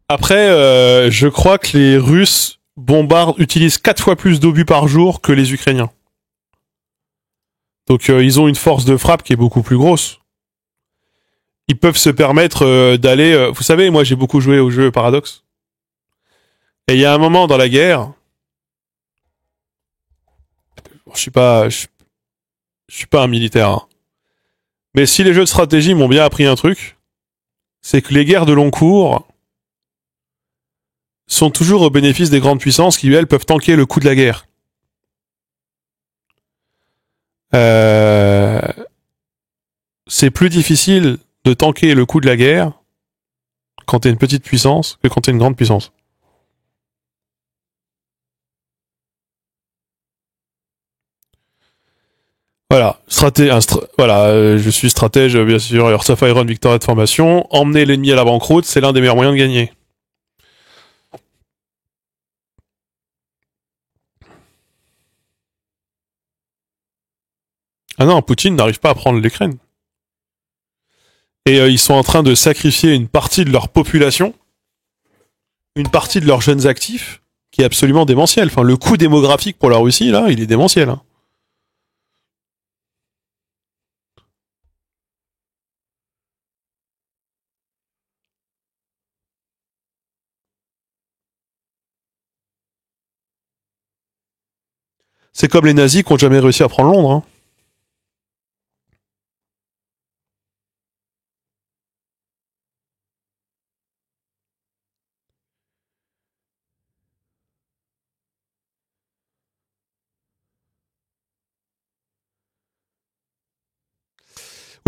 Après, je crois que les Russes utilisent 4 fois plus d'obus par jour que les Ukrainiens. Donc ils ont une force de frappe qui est beaucoup plus grosse. Ils peuvent se permettre d'aller... vous savez, moi j'ai beaucoup joué au jeu Paradox. Et il y a un moment dans la guerre... Je suis pas... Je suis pas un militaire. Hein. Mais si les jeux de stratégie m'ont bien appris un truc, c'est que les guerres de long cours sont toujours au bénéfice des grandes puissances qui, elles, peuvent tanker le coup de la guerre. Euh... C'est plus difficile de tanker le coup de la guerre quand t'es une petite puissance que quand t'es une grande puissance. Voilà, je suis stratège, bien sûr, Hearts of Iron, victoire de formation. Emmener l'ennemi à la banqueroute, c'est l'un des meilleurs moyens de gagner. Ah non, Poutine n'arrive pas à prendre l'Ukraine. Et ils sont en train de sacrifier une partie de leur population, une partie de leurs jeunes actifs, qui est absolument démentiel. Enfin, le coût démographique pour la Russie, là, il est démentiel. Hein. C'est comme les nazis qui n'ont jamais réussi à prendre Londres. Hein.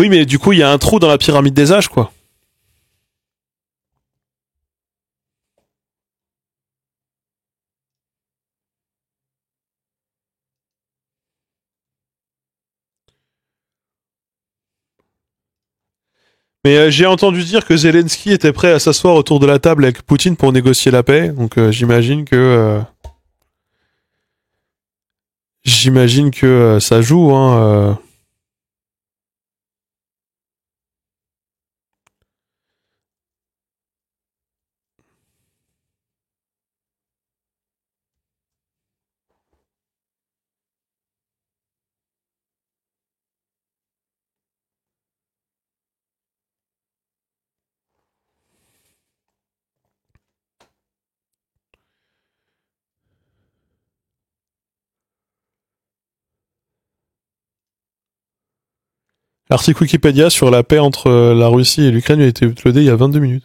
Oui, mais du coup, il y a un trou dans la pyramide des âges, quoi. Mais j'ai entendu dire que Zelensky était prêt à s'asseoir autour de la table avec Poutine pour négocier la paix. Donc j'imagine que ça joue. Hein. L'article Wikipédia sur la paix entre la Russie et l'Ukraine a été uploadé il y a 22 minutes.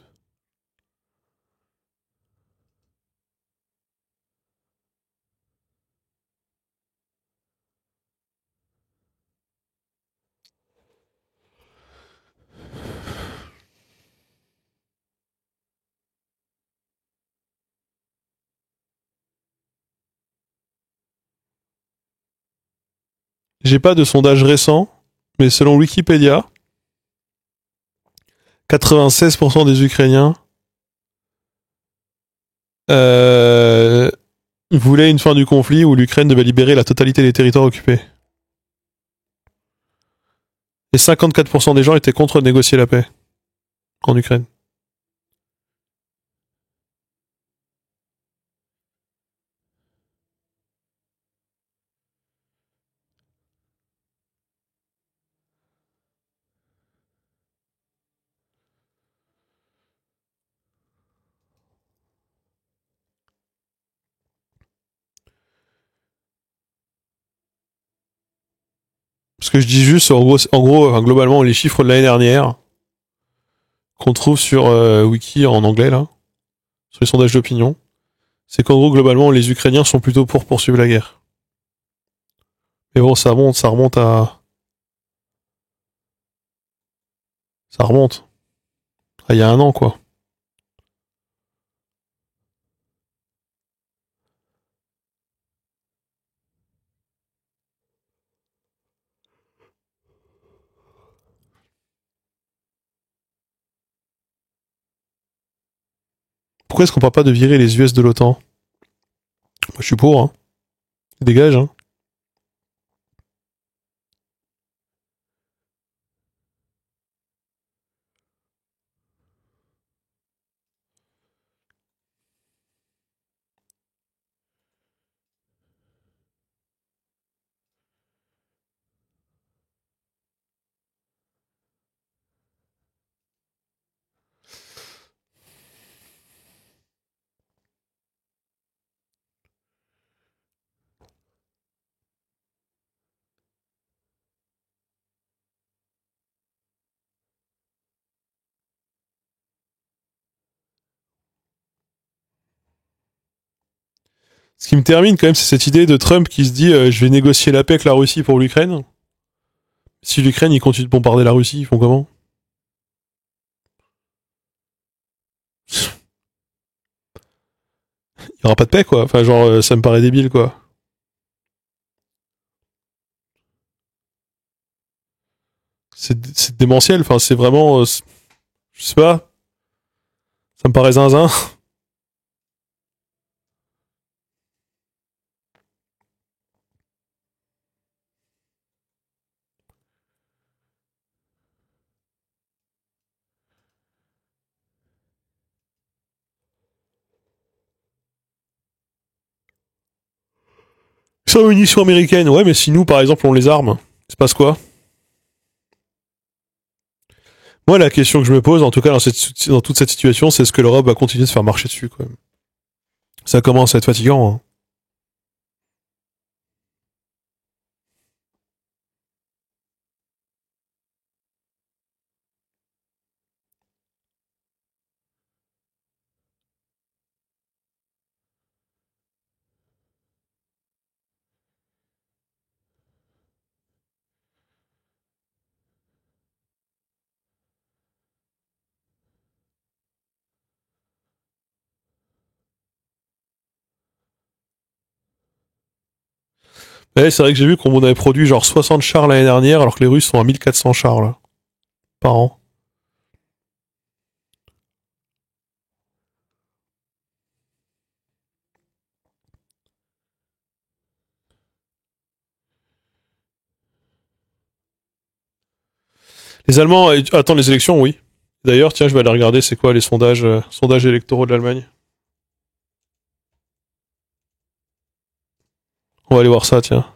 J'ai pas de sondage récent, mais selon Wikipédia, 96% des Ukrainiens euh, voulaient une fin du conflit où l'Ukraine devait libérer la totalité des territoires occupés. Et 54% des gens étaient contre négocier la paix en Ukraine. Ce que je dis juste, globalement, les chiffres de l'année dernière qu'on trouve sur Wiki en anglais, là, sur les sondages d'opinion, c'est qu'en gros, globalement, les Ukrainiens sont plutôt pour poursuivre la guerre. Mais bon, ça remonte à... Ça remonte. À il y a un an, quoi. Pourquoi est-ce qu'on parle pas de virer les US de l'OTAN? Moi, je suis pour, hein. Dégage, hein. Ce qui me termine quand même, c'est cette idée de Trump qui se dit je vais négocier la paix avec la Russie pour l'Ukraine. Si l'Ukraine, ils continuent de bombarder la Russie, ils font comment? Il y aura pas de paix, quoi. Enfin, genre, ça me paraît débile, quoi. C'est démentiel. Enfin, c'est vraiment, je sais pas. Ça me paraît zinzin. Sans munitions américaines, ouais, mais si nous, par exemple, on les arme, il se passe quoi? Moi, la question que je me pose, en tout cas dans toute cette situation, c'est est-ce que l'Europe va continuer de se faire marcher dessus, quoi. Ça commence à être fatigant, hein. Ouais, c'est vrai que j'ai vu qu'on avait produit genre 60 chars l'année dernière, alors que les Russes sont à 1400 chars, là, par an. Les Allemands attendent les élections, oui. D'ailleurs, tiens, je vais aller regarder c'est quoi les sondages électoraux de l'Allemagne. On va aller voir ça, tiens.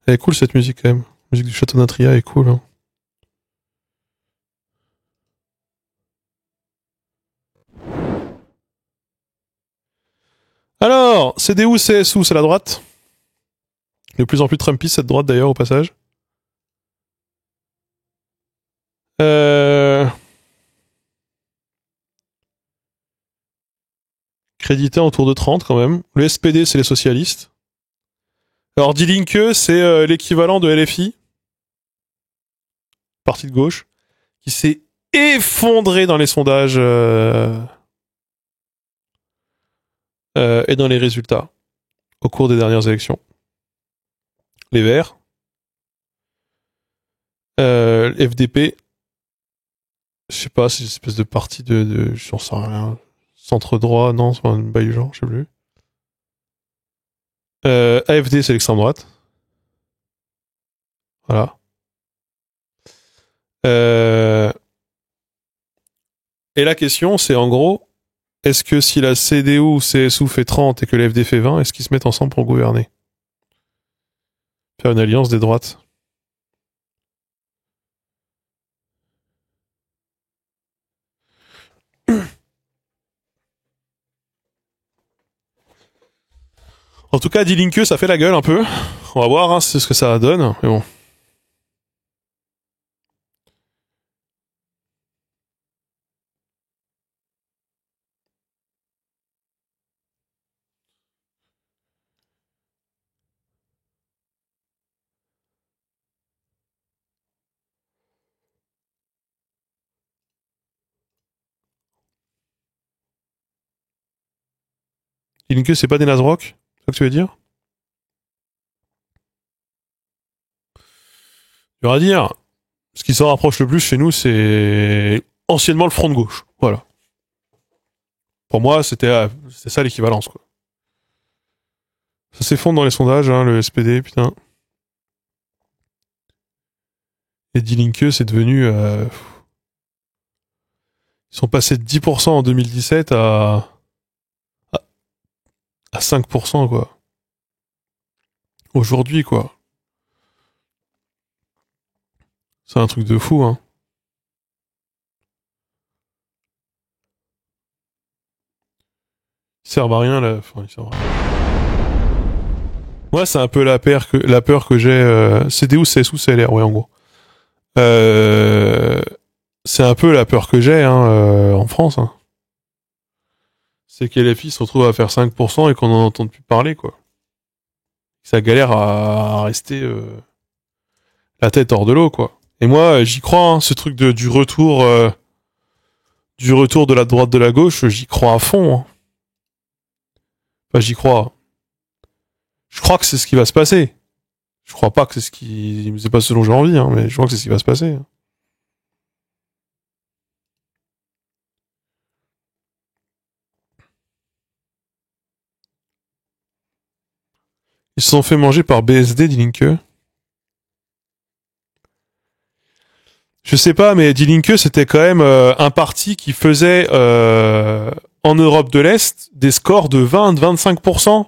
Elle est cool cette musique quand même. La musique du Château d'Intria est cool, hein. Alors, CDU, CSU, c'est la droite. De plus en plus Trumpiste cette droite d'ailleurs au passage. Euh... Crédité autour de 30 quand même. Le SPD, c'est les socialistes. Alors, Die Linke, c'est l'équivalent de LFI, parti de gauche, qui s'est effondré dans les sondages et dans les résultats au cours des dernières élections. Les Verts, FDP, je sais pas, c'est une espèce de parti j'en sais rien, centre droit, non, c'est pas un bail du genre, je sais plus. AFD, c'est l'extrême droite. Voilà. Et la question, c'est en gros, est-ce que si la CDU ou CSU fait 30 et que l'FD fait 20, est-ce qu'ils se mettent ensemble pour gouverner? Faire une alliance des droites. En tout cas, Die Linke, ça fait la gueule un peu. On va voir, hein, c'est ce que ça donne. Mais bon. Die Linke, c'est pas des Nazrock? C'est ça que tu veux dire? Dur à dire. Ce qui s'en rapproche le plus chez nous, c'est anciennement le front de gauche. Voilà. Pour moi, c'était ça l'équivalence, quoi. Ça s'effondre dans les sondages, hein, le SPD, putain. Et Die Linke, c'est devenu... ils sont passés de 10% en 2017 à 5%, quoi. Aujourd'hui, quoi. C'est un truc de fou, hein. Ils servent à rien, là. Enfin, ils servent à rien. Moi, c'est un peu la peur que j'ai. CDU, CSU, CLR, ouais, en gros. c'est un peu la peur que j'ai en France. Hein. C'est que les filles se retrouvent à faire 5% et qu'on n'en entende plus parler, quoi. Ça galère à rester la tête hors de l'eau, quoi. Et moi, j'y crois, hein, ce truc du retour de la droite de la gauche, j'y crois à fond. Hein. Enfin, j'y crois. Je crois que c'est ce qui va se passer. Je crois pas que c'est pas ce dont j'ai envie, hein, mais je crois que c'est ce qui va se passer. Hein. Ils se sont fait manger par BSD, dit Linke. Je sais pas, mais Die Linke, c'était quand même un parti qui faisait en Europe de l'Est des scores de 20-25%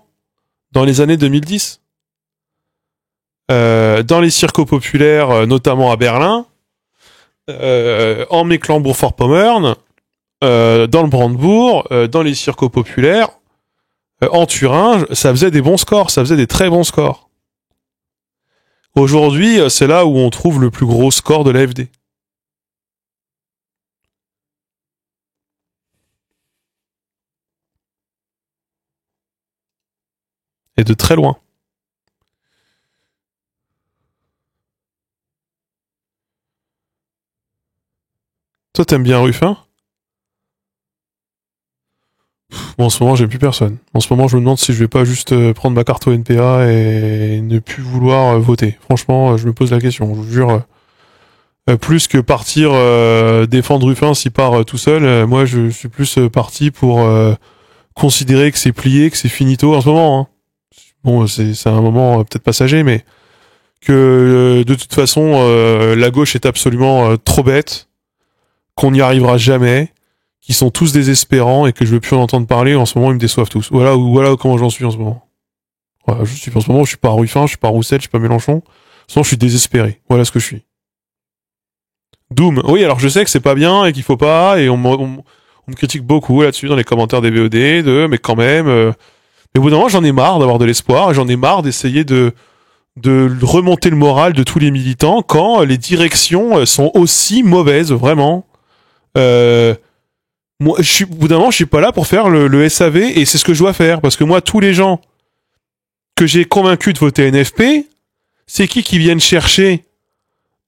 dans les années 2010. Dans les circos populaires, notamment à Berlin, en Mecklembourg-Vorpommern, dans le Brandebourg, dans les circos populaires, en Thuringe, ça faisait des bons scores, ça faisait des très bons scores. Aujourd'hui, c'est là où on trouve le plus gros score de l'AfD. Et de très loin. Toi, t'aimes bien Ruffin ? Bon, en ce moment, j'aime plus personne. En ce moment, je me demande si je vais pas juste prendre ma carte au NPA et ne plus vouloir voter. Franchement, je me pose la question. Je vous jure, plus que partir défendre Ruffin s'il part tout seul, moi, je suis plus parti pour considérer que c'est plié, que c'est finito en ce moment. Hein. Bon, c'est un moment peut-être passager, mais que de toute façon, la gauche est absolument trop bête, qu'on n'y arrivera jamais, qu'ils sont tous désespérants et que je veux plus en entendre parler. En ce moment, ils me déçoivent tous. Voilà comment j'en suis en ce moment. Voilà, en ce moment, je suis pas Ruffin, je suis pas Roussel, je suis pas Mélenchon. En ce moment, je suis désespéré. Voilà ce que je suis. Doom. Oui, alors je sais que c'est pas bien et qu'il faut pas, et on me critique beaucoup là-dessus dans les commentaires des VOD, mais quand même. Mais au bout d'un moment, j'en ai marre d'avoir de l'espoir, j'en ai marre d'essayer de remonter le moral de tous les militants quand les directions sont aussi mauvaises, vraiment. Moi, au bout d'un moment, je suis pas là pour faire le SAV, et c'est ce que je dois faire, parce que moi, tous les gens que j'ai convaincus de voter NFP, c'est qui viennent chercher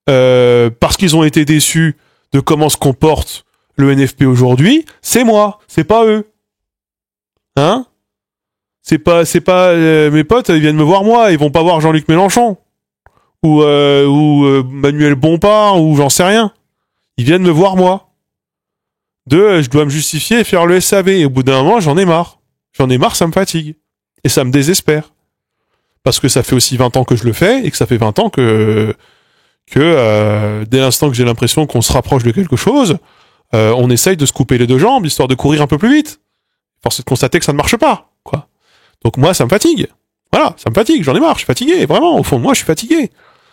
parce qu'ils ont été déçus de comment se comporte le NFP aujourd'hui, c'est moi, c'est pas eux. Hein? C'est pas mes potes, ils viennent me voir moi, ils vont pas voir Jean-Luc Mélenchon ou Manuel Bompard ou j'en sais rien. Ils viennent me voir moi. Je dois me justifier et faire le SAV, et au bout d'un moment, j'en ai marre. J'en ai marre, ça me fatigue et ça me désespère. Parce que ça fait aussi 20 ans que je le fais, et que ça fait 20 ans que dès l'instant que j'ai l'impression qu'on se rapproche de quelque chose, on essaye de se couper les deux jambes, histoire de courir un peu plus vite. Force est de constater que ça ne marche pas, quoi. Donc moi, ça me fatigue. Voilà, ça me fatigue, j'en ai marre, je suis fatigué, vraiment, au fond de moi, je suis fatigué.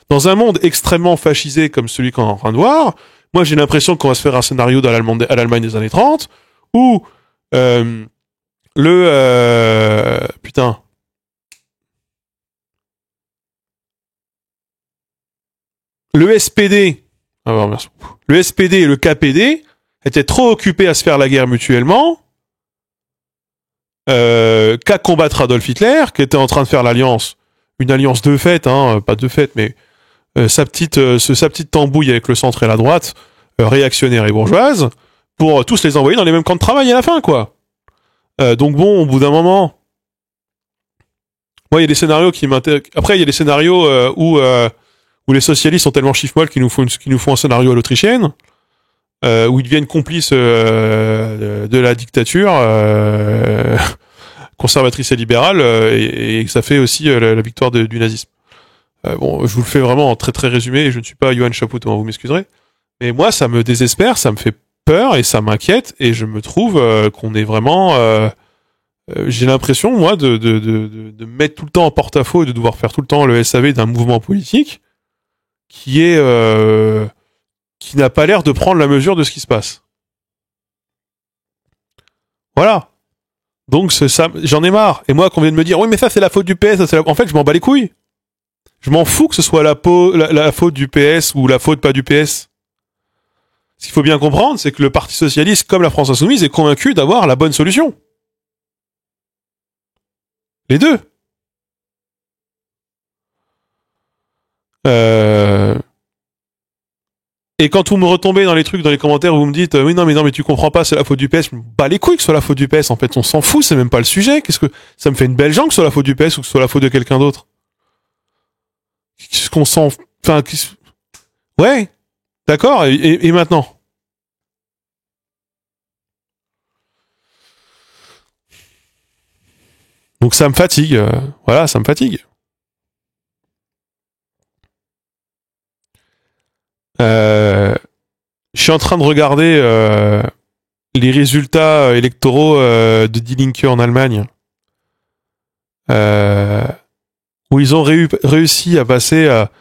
Dans un monde extrêmement fascisé comme celui qu'on est en train de voir, moi j'ai l'impression qu'on va se faire un scénario à l'Allemagne des années 30, où putain... Le SPD, merci. Le SPD et le KPD étaient trop occupés à se faire la guerre mutuellement, qu'à combattre Adolf Hitler, qui était en train de faire une alliance de fait, hein, pas de fait, mais sa petite tambouille avec le centre et la droite, réactionnaire et bourgeoise, pour tous les envoyer dans les mêmes camps de travail à la fin, quoi. Donc bon, au bout d'un moment, moi il y a des scénarios qui m'intéressent. Après il y a des scénarios où les socialistes sont tellement chiffre-molle qu'ils nous font un scénario à l'autrichienne, où ils deviennent complices de la dictature conservatrice et libérale, et que ça fait aussi la victoire du nazisme. Bon, je vous le fais vraiment en très très résumé, et je ne suis pas Johan Chapoutot, vous m'excuserez. Mais moi, ça me désespère, ça me fait peur, et ça m'inquiète, et je me trouve qu'on est vraiment... j'ai l'impression, moi, de mettre tout le temps en porte-à-faux et de devoir faire tout le temps le SAV d'un mouvement politique qui n'a pas l'air de prendre la mesure de ce qui se passe. Voilà. Donc ça, j'en ai marre. Et moi, qu'on vient de me dire, oui, mais ça c'est la faute du PS. En fait, je m'en bats les couilles. Je m'en fous que ce soit la faute du PS ou la faute pas du PS. Ce qu'il faut bien comprendre, c'est que le Parti socialiste, comme la France insoumise, est convaincu d'avoir la bonne solution. Les deux. Et quand vous me retombez dans les trucs, dans les commentaires, vous me dites oui non mais tu comprends pas, c'est la faute du PS. Bah les couilles que ce soit la faute du PS. En fait, on s'en fout, c'est même pas le sujet. Qu'est-ce que ça me fait une belle jambe que ce soit la faute du PS ou que ce soit la faute de quelqu'un d'autre. Qu'est-ce qu'on s'en, enfin, ouais, d'accord. Et maintenant. Donc ça me fatigue. Voilà, ça me fatigue. Je suis en train de regarder les résultats électoraux de Die Linke en Allemagne, où ils ont réussi à passer à...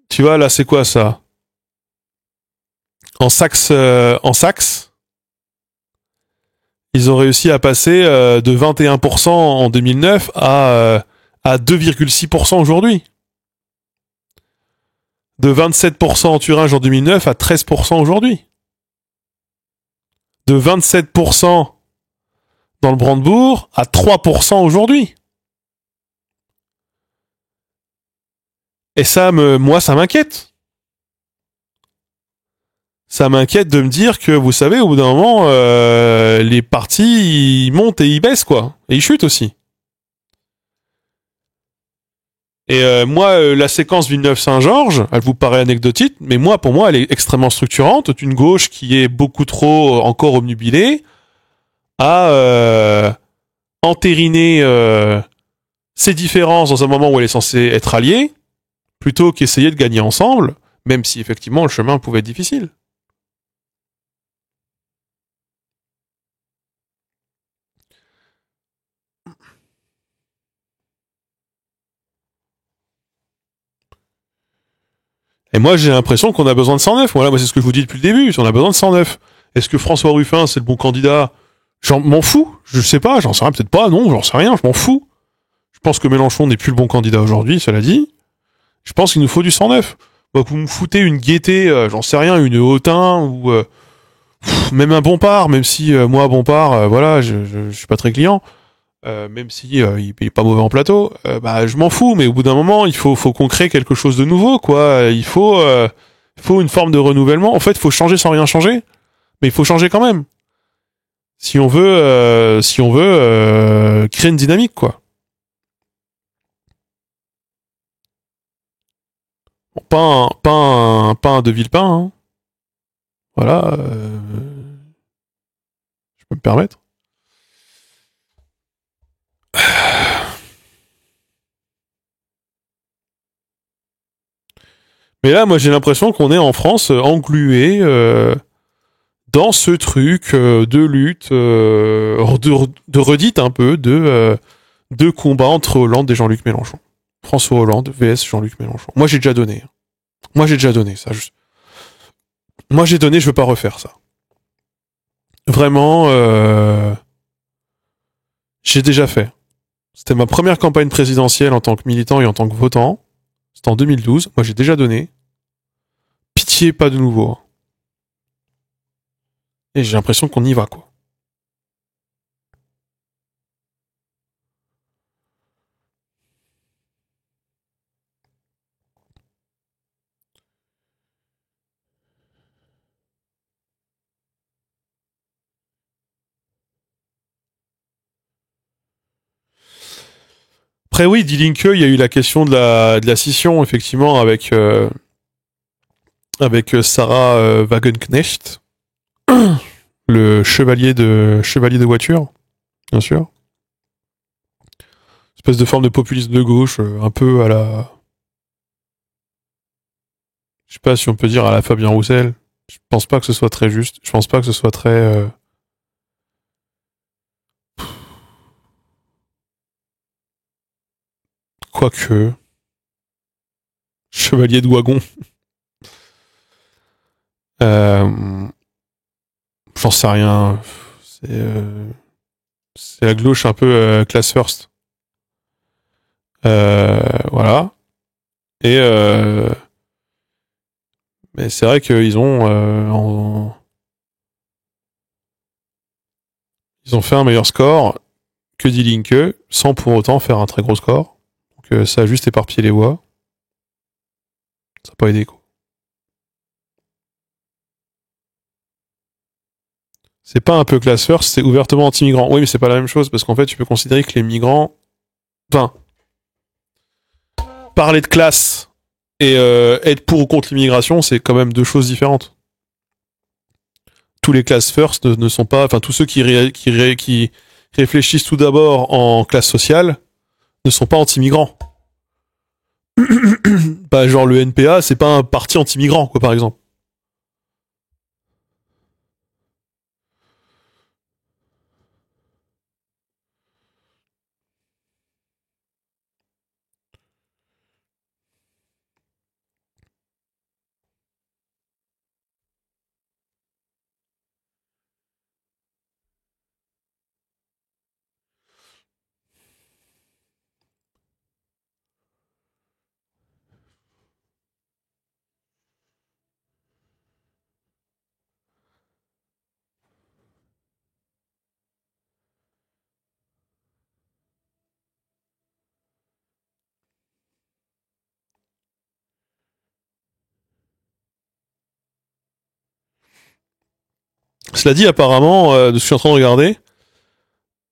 Tu vois, là, c'est quoi ça? En Saxe, ils ont réussi à passer de 21% en 2009 à 2,6% aujourd'hui. De 27% en Thuringe en 2009 à 13% aujourd'hui. De 27% dans le Brandebourg à 3% aujourd'hui. Et moi, ça m'inquiète. Ça m'inquiète de me dire que, vous savez, au bout d'un moment, les partis, ils montent et ils baissent, quoi. Et ils chutent aussi. Et la séquence Villeneuve-Saint-Georges, elle vous paraît anecdotique, mais pour moi, elle est extrêmement structurante. Une gauche qui est beaucoup trop encore obnubilée à entériner ses différences dans un moment où elle est censée être alliée, plutôt qu'essayer de gagner ensemble, même si effectivement le chemin pouvait être difficile. Et moi, j'ai l'impression qu'on a besoin de 109. Voilà, moi, c'est ce que je vous dis depuis le début. On a besoin de 109. Est-ce que François Ruffin, c'est le bon candidat? M'en fous. Je sais pas. J'en sais rien. Peut-être pas. Non, j'en sais rien. Je m'en fous. Je pense que Mélenchon n'est plus le bon candidat aujourd'hui, cela dit. Je pense qu'il nous faut du 109. Bah, vous me foutez une Gaieté, j'en sais rien, une Hautain, ou même un Bompard, même si moi, Bompard, voilà, je suis pas très client. Même si il est pas mauvais en plateau, bah je m'en fous, mais au bout d'un moment, il faut qu'on crée quelque chose de nouveau, quoi. Il faut une forme de renouvellement. En fait, il faut changer sans rien changer, mais il faut changer quand même. Si on veut créer une dynamique, quoi. Bon, pas un De Villepin, hein. Voilà, je peux me permettre. Mais là, moi, j'ai l'impression qu'on est en France englué dans ce truc de lutte, de redite un peu, de combat entre Hollande et Jean-Luc Mélenchon. François Hollande vs Jean-Luc Mélenchon. Moi, j'ai déjà donné. Moi, j'ai déjà donné ça. Moi, j'ai donné, je veux pas refaire ça. Vraiment, j'ai déjà fait. C'était ma première campagne présidentielle en tant que militant et en tant que votant. C'était en 2012. Moi, j'ai déjà donné. Pitié, pas de nouveau. Et j'ai l'impression qu'on y va, quoi. Après oui, Die Linke, il y a eu la question de la scission, effectivement, avec Sarah Wagenknecht, le chevalier de voiture, bien sûr. Espèce de forme de populisme de gauche, un peu à la... Je sais pas si on peut dire à la Fabien Roussel. Je pense pas que ce soit très juste. Je pense pas que ce soit très... Quoique... Chevalier de wagon. Euh... J'en sais rien. C'est la gauche un peu class first. Voilà. Et Mais c'est vrai qu'ils ont ils ont fait un meilleur score que Die Linke sans pour autant faire un très gros score. Donc ça a juste éparpillé les voix. Ça n'a pas aidé quoi. C'est pas un peu class first, c'est ouvertement anti-migrant. Oui, mais c'est pas la même chose parce qu'en fait, tu peux considérer que les migrants, enfin, parler de classe et être pour ou contre l'immigration, c'est quand même deux choses différentes. Tous les class first ne sont pas, enfin, tous ceux qui réfléchissent tout d'abord en classe sociale ne sont pas anti-migrants. Bah, genre le NPA, c'est pas un parti anti-migrant, quoi, par exemple. Cela dit, apparemment, de ce que je suis en train de regarder,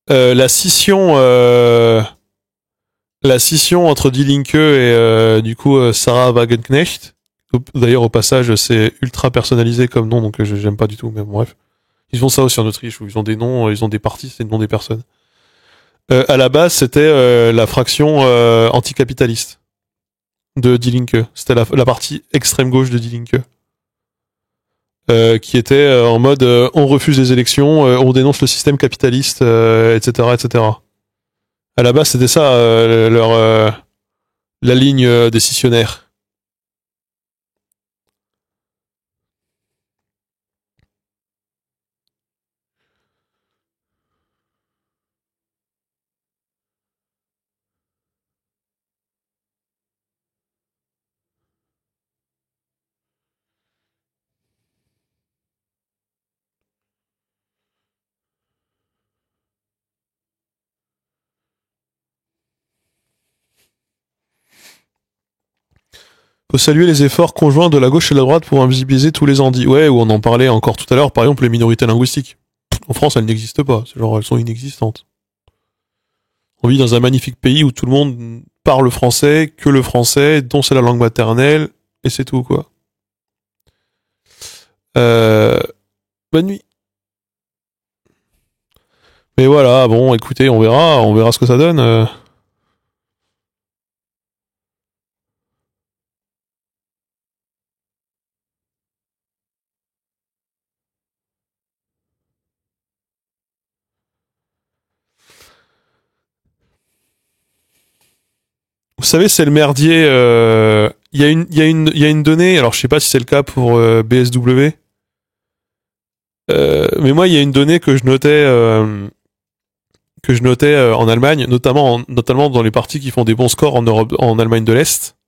la scission, entre Die Linke et du coup Sarah Wagenknecht. D'ailleurs, au passage, c'est ultra personnalisé comme nom, donc j'aime pas du tout. Mais bon, bref, ils font ça aussi en Autriche où ils ont des noms, ils ont des partis, c'est le nom des personnes. À la base, c'était la fraction anticapitaliste de Die Linke. C'était la partie extrême gauche de Die Linke. Qui était en mode on refuse les élections, on dénonce le système capitaliste, etc., etc. À la base, c'était ça la ligne décisionnaire. Faut saluer les efforts conjoints de la gauche et de la droite pour invisibiliser tous les andis. Ouais, ou on en parlait encore tout à l'heure, par exemple les minorités linguistiques. En France, elles n'existent pas. C'est genre, elles sont inexistantes. On vit dans un magnifique pays où tout le monde parle français, que le français, dont c'est la langue maternelle, et c'est tout, quoi. Euh... Bonne nuit. Mais voilà, bon, écoutez, on verra ce que ça donne. Vous savez, c'est le merdier. Il y a une donnée. Alors, je sais pas si c'est le cas pour BSW. Mais moi, il y a une donnée que je notais en Allemagne, notamment dans les partis qui font des bons scores en Europe, en Allemagne de l'Est.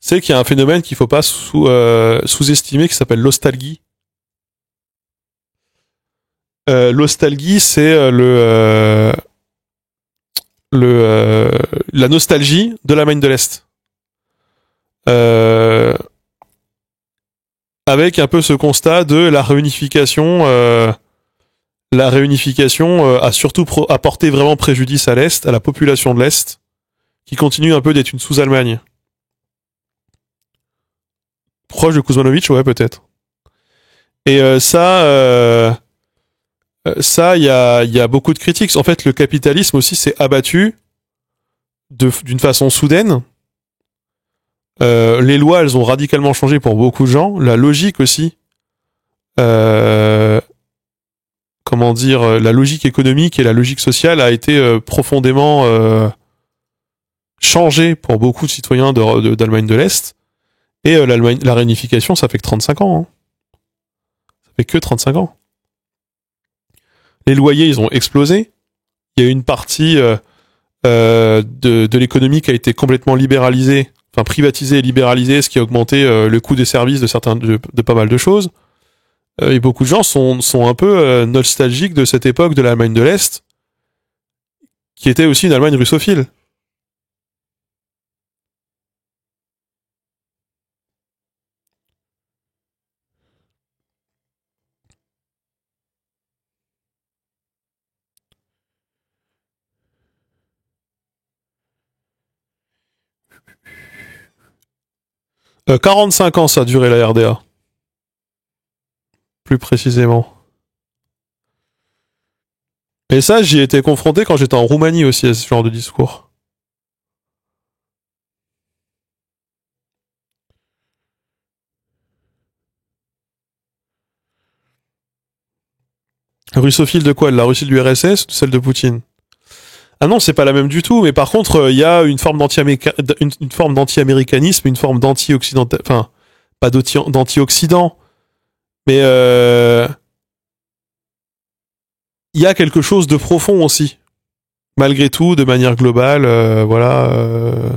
C'est qu'il y a un phénomène qu'il faut pas sous-estimer qui s'appelle l'ostalgie. L'ostalgie, c'est la nostalgie de l'Allemagne de l'Est. Euh, avec un peu ce constat de la réunification. La réunification a surtout apporté vraiment préjudice à l'Est, à la population de l'Est, qui continue un peu d'être une sous-Allemagne. Proche de Kuzmanovic, ouais, peut-être. Et ça, il y a beaucoup de critiques. En fait, le capitalisme aussi s'est abattu d'une façon soudaine. Les lois, elles ont radicalement changé pour beaucoup de gens. La logique aussi. Comment dire, la logique économique et la logique sociale a été profondément changée pour beaucoup de citoyens d'Allemagne de l'Est. Et la réunification, ça fait que 35 ans. Hein. Ça fait que 35 ans. Les loyers, ils ont explosé. Il y a une partie de l'économie qui a été complètement libéralisée, enfin privatisé et libéralisé, ce qui a augmenté le coût des services de pas mal de choses. Et beaucoup de gens sont un peu nostalgiques de cette époque de l'Allemagne de l'Est, qui était aussi une Allemagne russophile. 45 ans ça a duré la RDA, plus précisément. Et ça, j'y ai été confronté quand j'étais en Roumanie aussi à ce genre de discours. Russophile de quoi? De la Russie de l'URSS ou de celle de Poutine? Ah non, c'est pas la même du tout, mais par contre, il y a une forme une forme d'anti-américanisme, une forme d'anti-occidental, enfin, pas d'anti-occident, mais il y a quelque chose de profond aussi. Malgré tout, de manière globale, voilà.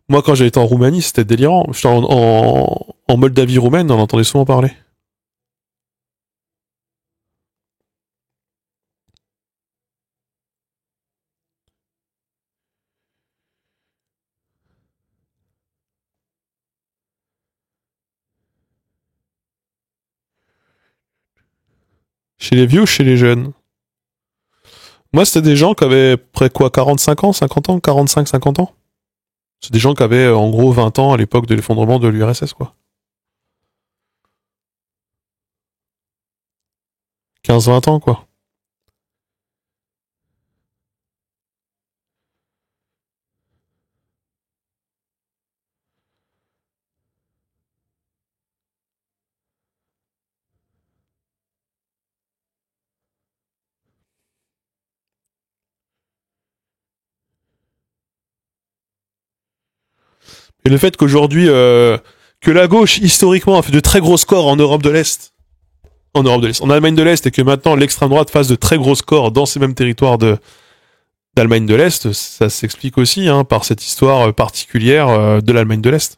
Moi, quand j'ai été en Roumanie, c'était délirant. J'étais en Moldavie roumaine, on en entendait souvent parler. Chez les vieux ou chez les jeunes? Moi, c'était des gens qui avaient près quoi, 45 ans, 50 ans, 45, 50 ans. C'est des gens qui avaient en gros 20 ans à l'époque de l'effondrement de l'URSS, quoi. 15-20 ans, quoi. Et le fait qu'aujourd'hui, que la gauche, historiquement, a fait de très gros scores en Europe de l'Est, en Allemagne de l'Est, et que maintenant l'extrême droite fasse de très gros scores dans ces mêmes territoires d'Allemagne de l'Est, ça s'explique aussi hein, par cette histoire particulière de l'Allemagne de l'Est.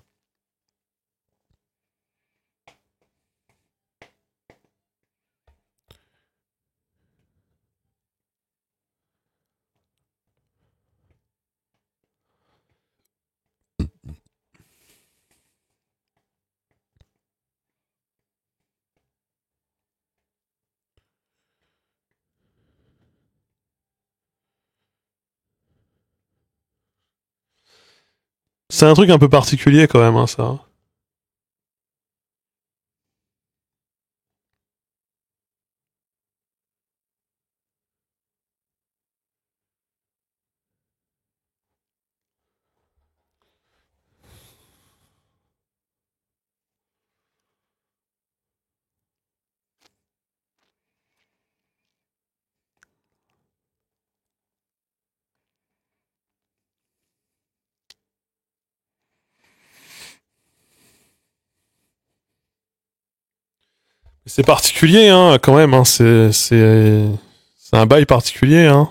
C'est un truc un peu particulier quand même, hein, ça. C'est particulier, hein, quand même. Hein, c'est un bail particulier, hein.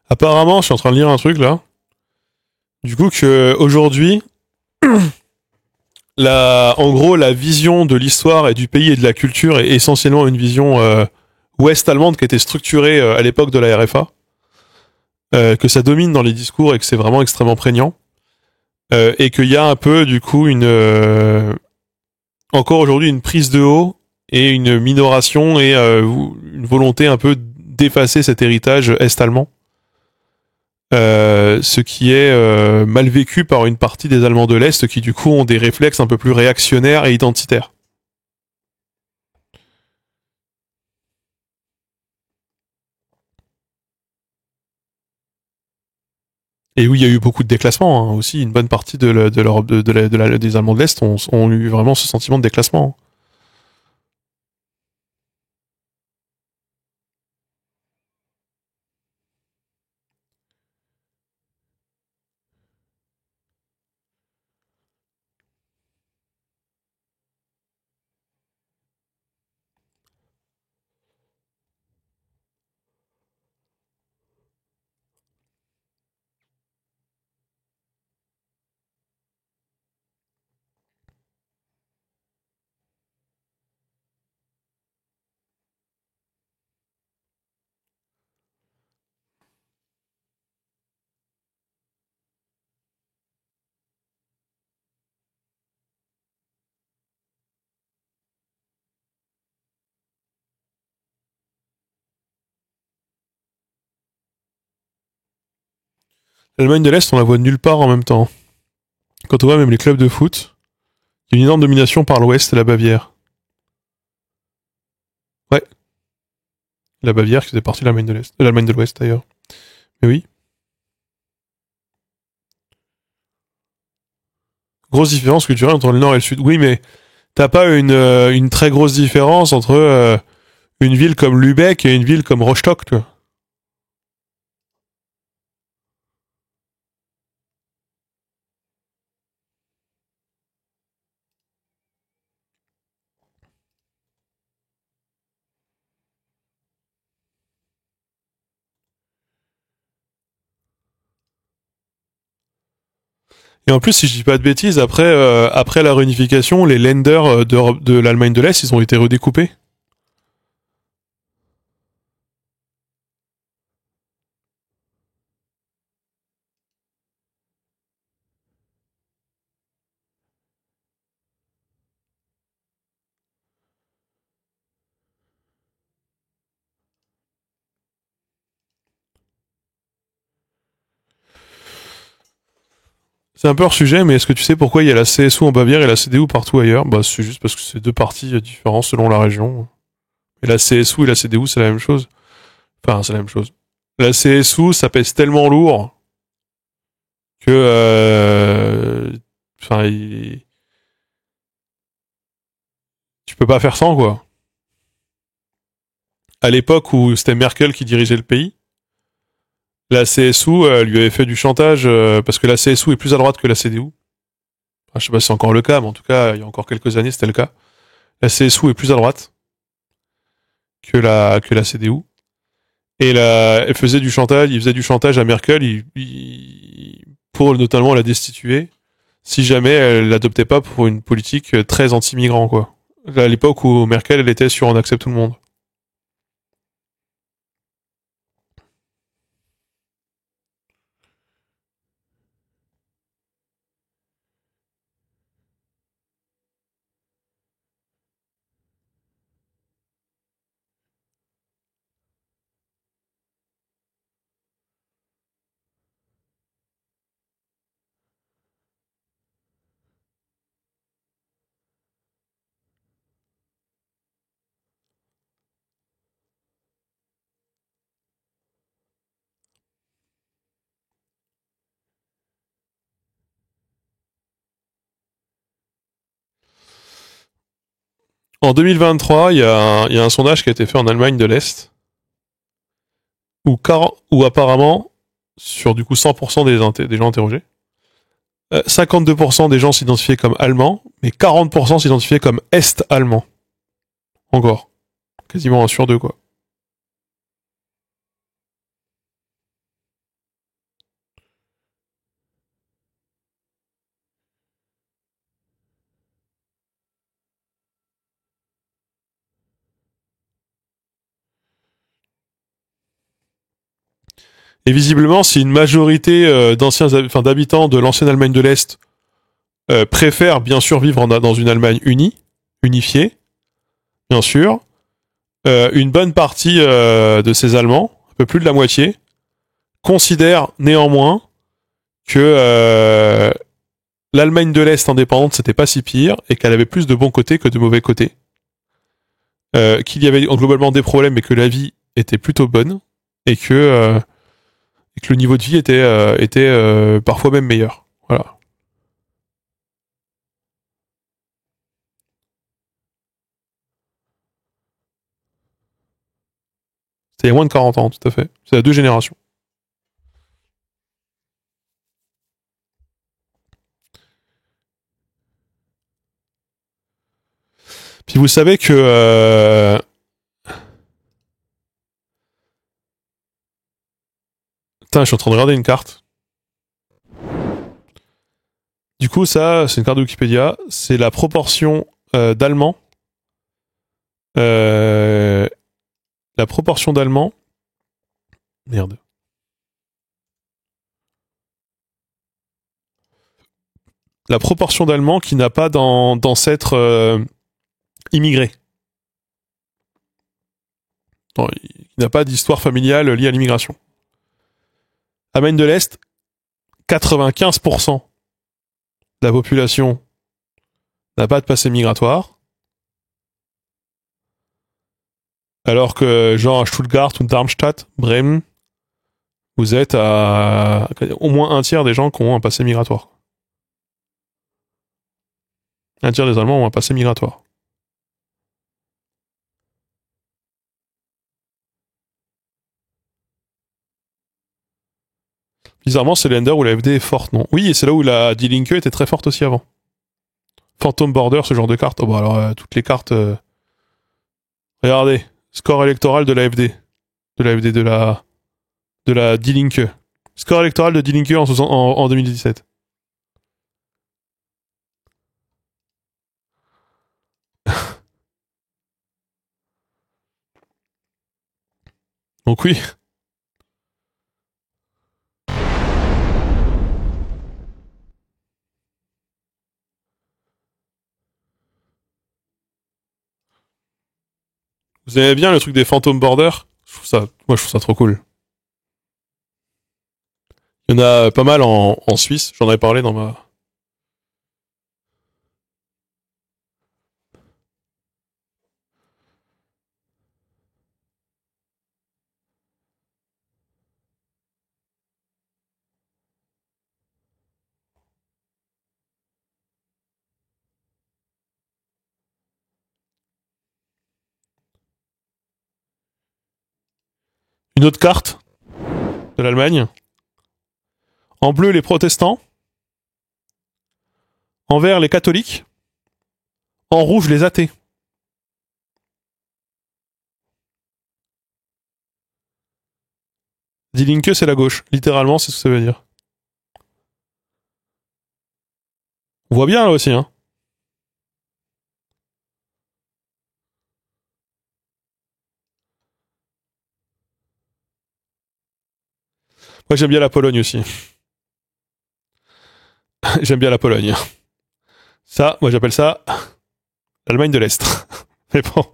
Apparemment, je suis en train de lire un truc là. Du coup, que aujourd'hui, en gros, la vision de l'histoire et du pays et de la culture est essentiellement une vision ouest-allemande qui a été structurée à l'époque de la RFA, que ça domine dans les discours et que c'est vraiment extrêmement prégnant, et qu'il y a un peu, du coup, encore aujourd'hui, une prise de haut et une minoration et une volonté un peu d'effacer cet héritage est-allemand. ce qui est mal vécu par une partie des Allemands de l'Est qui du coup ont des réflexes un peu plus réactionnaires et identitaires. Et oui, il y a eu beaucoup de déclassements hein, aussi. Une bonne partie de l'Europe, des Allemands de l'Est ont eu vraiment ce sentiment de déclassement. L'Allemagne de l'Est, on la voit nulle part en même temps. Quand on voit même les clubs de foot, il y a une énorme domination par l'Ouest et la Bavière. Ouais, la Bavière qui faisait partie de l'Allemagne de l'Est, de l'Allemagne de l'Ouest d'ailleurs. Mais oui. Grosse différence culturelle entre le Nord et le Sud. Oui, mais t'as pas une très grosse différence entre une ville comme Lübeck et une ville comme Rostock, tu vois. Et en plus, si je dis pas de bêtises, après la réunification, les Länder de l'Allemagne de l'Est, ils ont été redécoupés. C'est un peu hors sujet, mais est-ce que tu sais pourquoi il y a la CSU en Bavière et la CDU partout ailleurs? Bah, c'est juste parce que c'est deux partis différents selon la région. Et la CSU et la CDU, c'est la même chose. Enfin, c'est la même chose. La CSU, ça pèse tellement lourd que, enfin, tu peux pas faire sans, quoi. À l'époque où c'était Merkel qui dirigeait le pays, la CSU lui avait fait du chantage parce que la CSU est plus à droite que la CDU. Enfin, je sais pas si c'est encore le cas, mais en tout cas, il y a encore quelques années, c'était le cas. La CSU est plus à droite que la CDU. Et elle faisait du chantage, il faisait du chantage à Merkel pour notamment la destituer si jamais elle l'adoptait pas pour une politique très anti-migrant, quoi. À l'époque où Merkel, elle était sur on accepte tout le monde. En 2023, il y a un sondage qui a été fait en Allemagne de l'Est où apparemment, sur du coup 100% des gens interrogés, 52% des gens s'identifiaient comme allemands, mais 40% s'identifiaient comme est-allemands. Encore. Quasiment un sur deux, quoi. Et visiblement, si une majorité d'habitants de l'ancienne Allemagne de l'Est préfèrent bien sûr vivre dans une Allemagne unifiée, bien sûr, une bonne partie de ces Allemands, un peu plus de la moitié, considère néanmoins que l'Allemagne de l'Est indépendante, c'était pas si pire, et qu'elle avait plus de bons côtés que de mauvais côtés. Qu'il y avait globalement des problèmes, mais que la vie était plutôt bonne, et que le niveau de vie était parfois même meilleur. Voilà. C'était il y a moins de 40 ans, tout à fait. C'est à 2 générations. Puis vous savez que putain, je suis en train de regarder une carte. Du coup, ça, c'est une carte de Wikipédia. C'est la proportion d'Allemands. La proportion d'Allemands. Merde. La proportion d'Allemands qui n'a pas d'ancêtre immigré. Qui n'a pas d'histoire familiale liée à l'immigration. Allemagne de l'Est, 95% de la population n'a pas de passé migratoire. Alors que, genre, à Stuttgart ou Darmstadt, Bremen, vous êtes à au moins un tiers des gens qui ont un passé migratoire. Un tiers des Allemands ont un passé migratoire. Bizarrement, c'est les Länder où la FD est forte, non? Oui, et c'est là où la Die Linke était très forte aussi avant. Phantom Border, ce genre de carte. Oh, bah alors, toutes les cartes... Regardez, score électoral de la FD. De la FD, de la Die Linke. Score électoral de Die Linke en 2017. Donc oui. Vous aimez bien le truc des Phantom Border? Moi je trouve ça trop cool. Il y en a pas mal en Suisse, j'en avais parlé dans ma... Une autre carte de l'Allemagne. En bleu, les protestants. En vert, les catholiques. En rouge, les athées. Die Linke, c'est la gauche. Littéralement, c'est ce que ça veut dire. On voit bien là aussi, hein. Moi, j'aime bien la Pologne aussi. J'aime bien la Pologne. Ça, moi, j'appelle ça l'Allemagne de l'Est. Mais bon.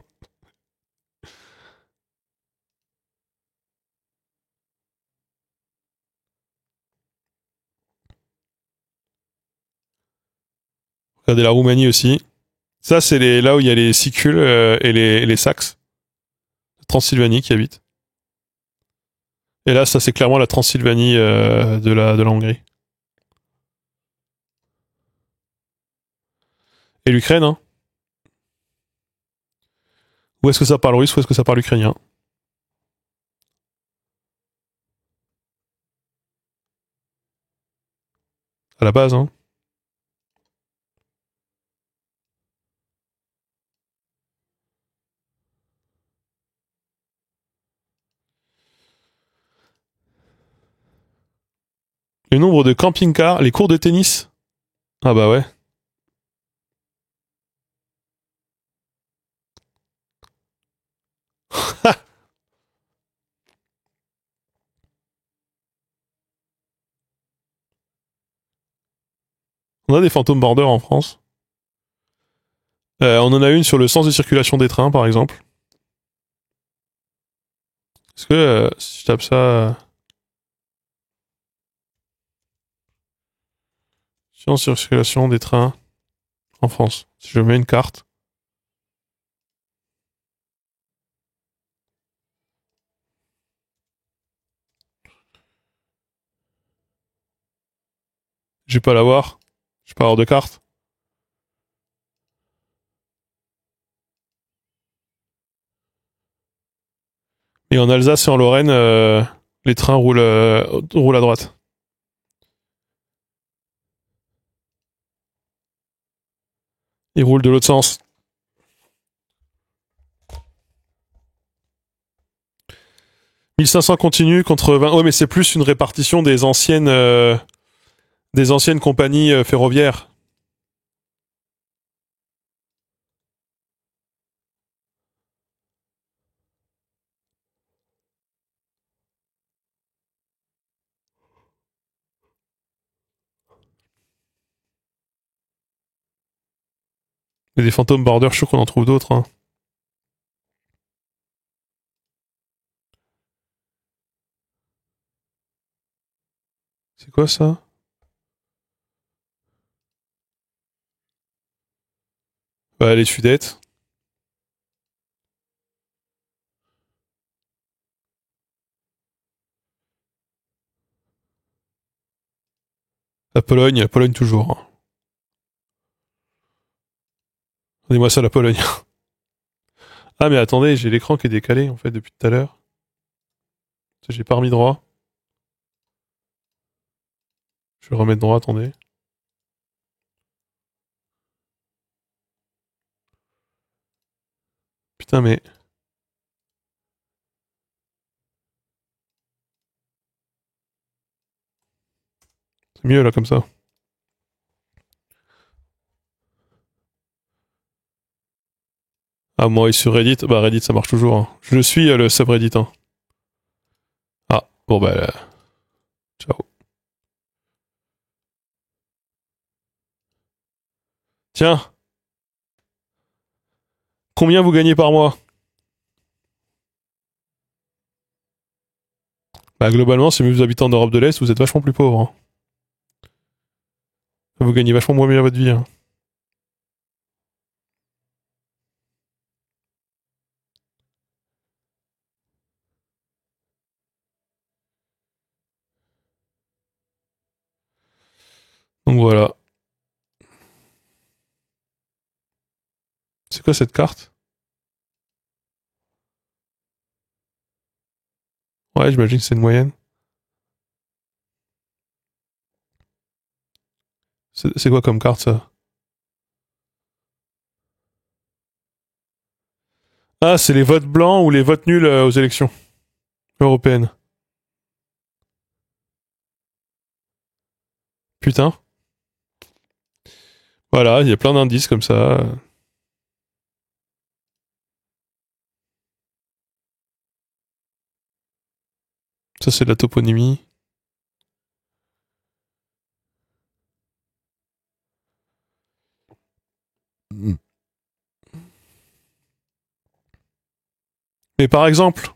Regardez la Roumanie aussi. Ça, c'est là où il y a les Sicules et les Saxes. Transylvanie qui habitent. Et là, ça, c'est clairement la Transylvanie de la Hongrie. Et l'Ukraine, hein. Où est-ce que ça parle russe, où est-ce que ça parle ukrainien? À la base, hein. Le nombre de camping-cars, les cours de tennis. Ah bah ouais. On a des fantômes border en France. On en a une sur le sens de circulation des trains, par exemple. Est-ce que si je tape ça... Sur circulation des trains en France. Si je mets une carte. Je vais pas l'avoir. Je vais pas avoir de carte. Et en Alsace et en Lorraine, les trains roulent à droite. Ils roulent de l'autre sens. 1500 continue contre 20. Ouais, mais c'est plus une répartition des anciennes compagnies ferroviaires. Mais des fantômes border, je suis sûr qu'on en trouve d'autres. Hein. C'est quoi ça? Bah, les Sudètes. La Pologne toujours. Hein. Donnez-moi ça, la Pologne. Ah, mais attendez, j'ai l'écran qui est décalé, en fait, depuis tout à l'heure. J'ai pas remis droit. Je vais le remettre droit, attendez. Putain, mais... C'est mieux, là, comme ça. Ah, moi, et sur Reddit, bah, Reddit, ça marche toujours. Hein. Je le suis, le subreddit. Hein. Ah, bon, bah, ciao. Tiens, combien vous gagnez par mois? Bah, globalement, si vous habitez en Europe de l'Est, vous êtes vachement plus pauvre. Hein. Vous gagnez vachement moins bien votre vie. Hein. Donc voilà. C'est quoi cette carte? Ouais, j'imagine que c'est une moyenne. C'est quoi comme carte, ça? Ah, c'est les votes blancs ou les votes nuls aux élections européennes. Putain. Voilà, il y a plein d'indices comme ça. Ça, c'est de la toponymie. Mais par exemple,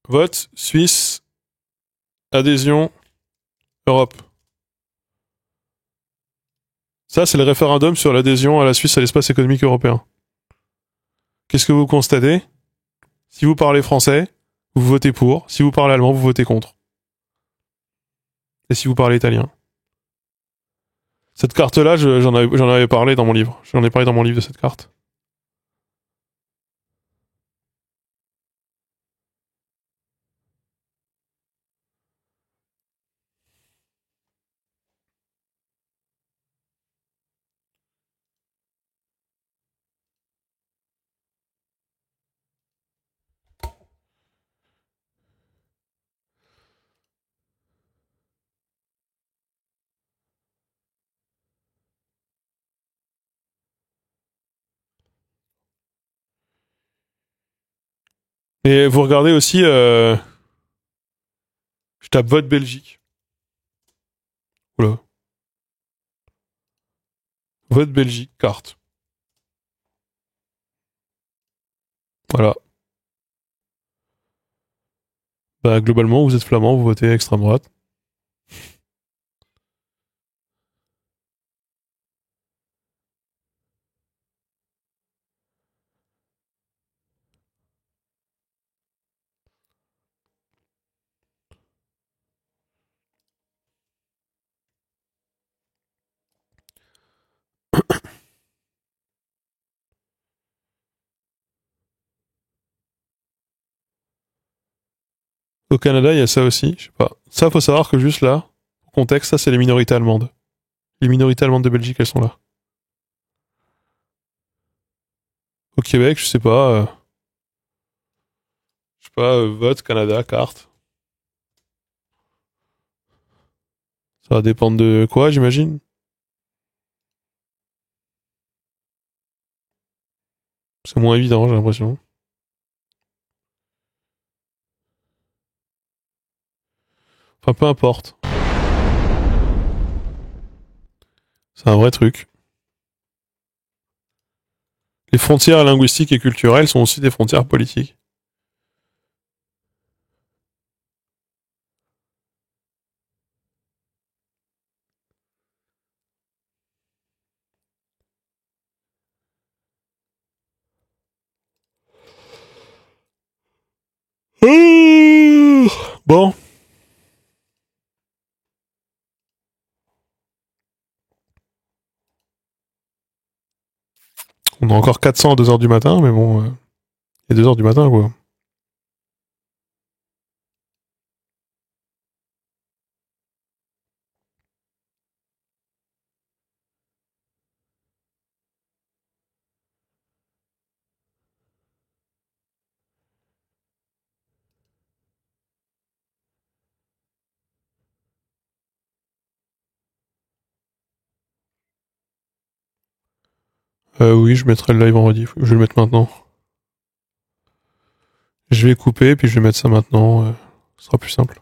vote Suisse, adhésion, Europe. Ça, c'est le référendum sur l'adhésion à la Suisse à l'espace économique européen. Qu'est-ce que vous constatez? Si vous parlez français, vous votez pour. Si vous parlez allemand, vous votez contre. Et si vous parlez italien? Cette carte-là, j'en avais parlé dans mon livre. J'en ai parlé dans mon livre de cette carte. Et vous regardez aussi, je tape vote Belgique. Oula. Vote Belgique, carte. Voilà. Bah, globalement, vous êtes flamand, vous votez extrême droite. Au Canada, il y a ça aussi, je sais pas. Ça, faut savoir que juste là, au contexte, ça, c'est les minorités allemandes. Les minorités allemandes de Belgique, elles sont là. Au Québec, je sais pas, vote, Canada, carte. Ça va dépendre de quoi, j'imagine. C'est moins évident, j'ai l'impression. Enfin, peu importe. C'est un vrai truc. Les frontières linguistiques et culturelles sont aussi des frontières politiques. Bon. On a encore 400 à 2h du matin, mais bon, il est 2h du matin, quoi. Oui, je mettrai le live en rediff. Je vais le mettre maintenant. Je vais couper, puis je vais mettre ça maintenant. Ce sera plus simple.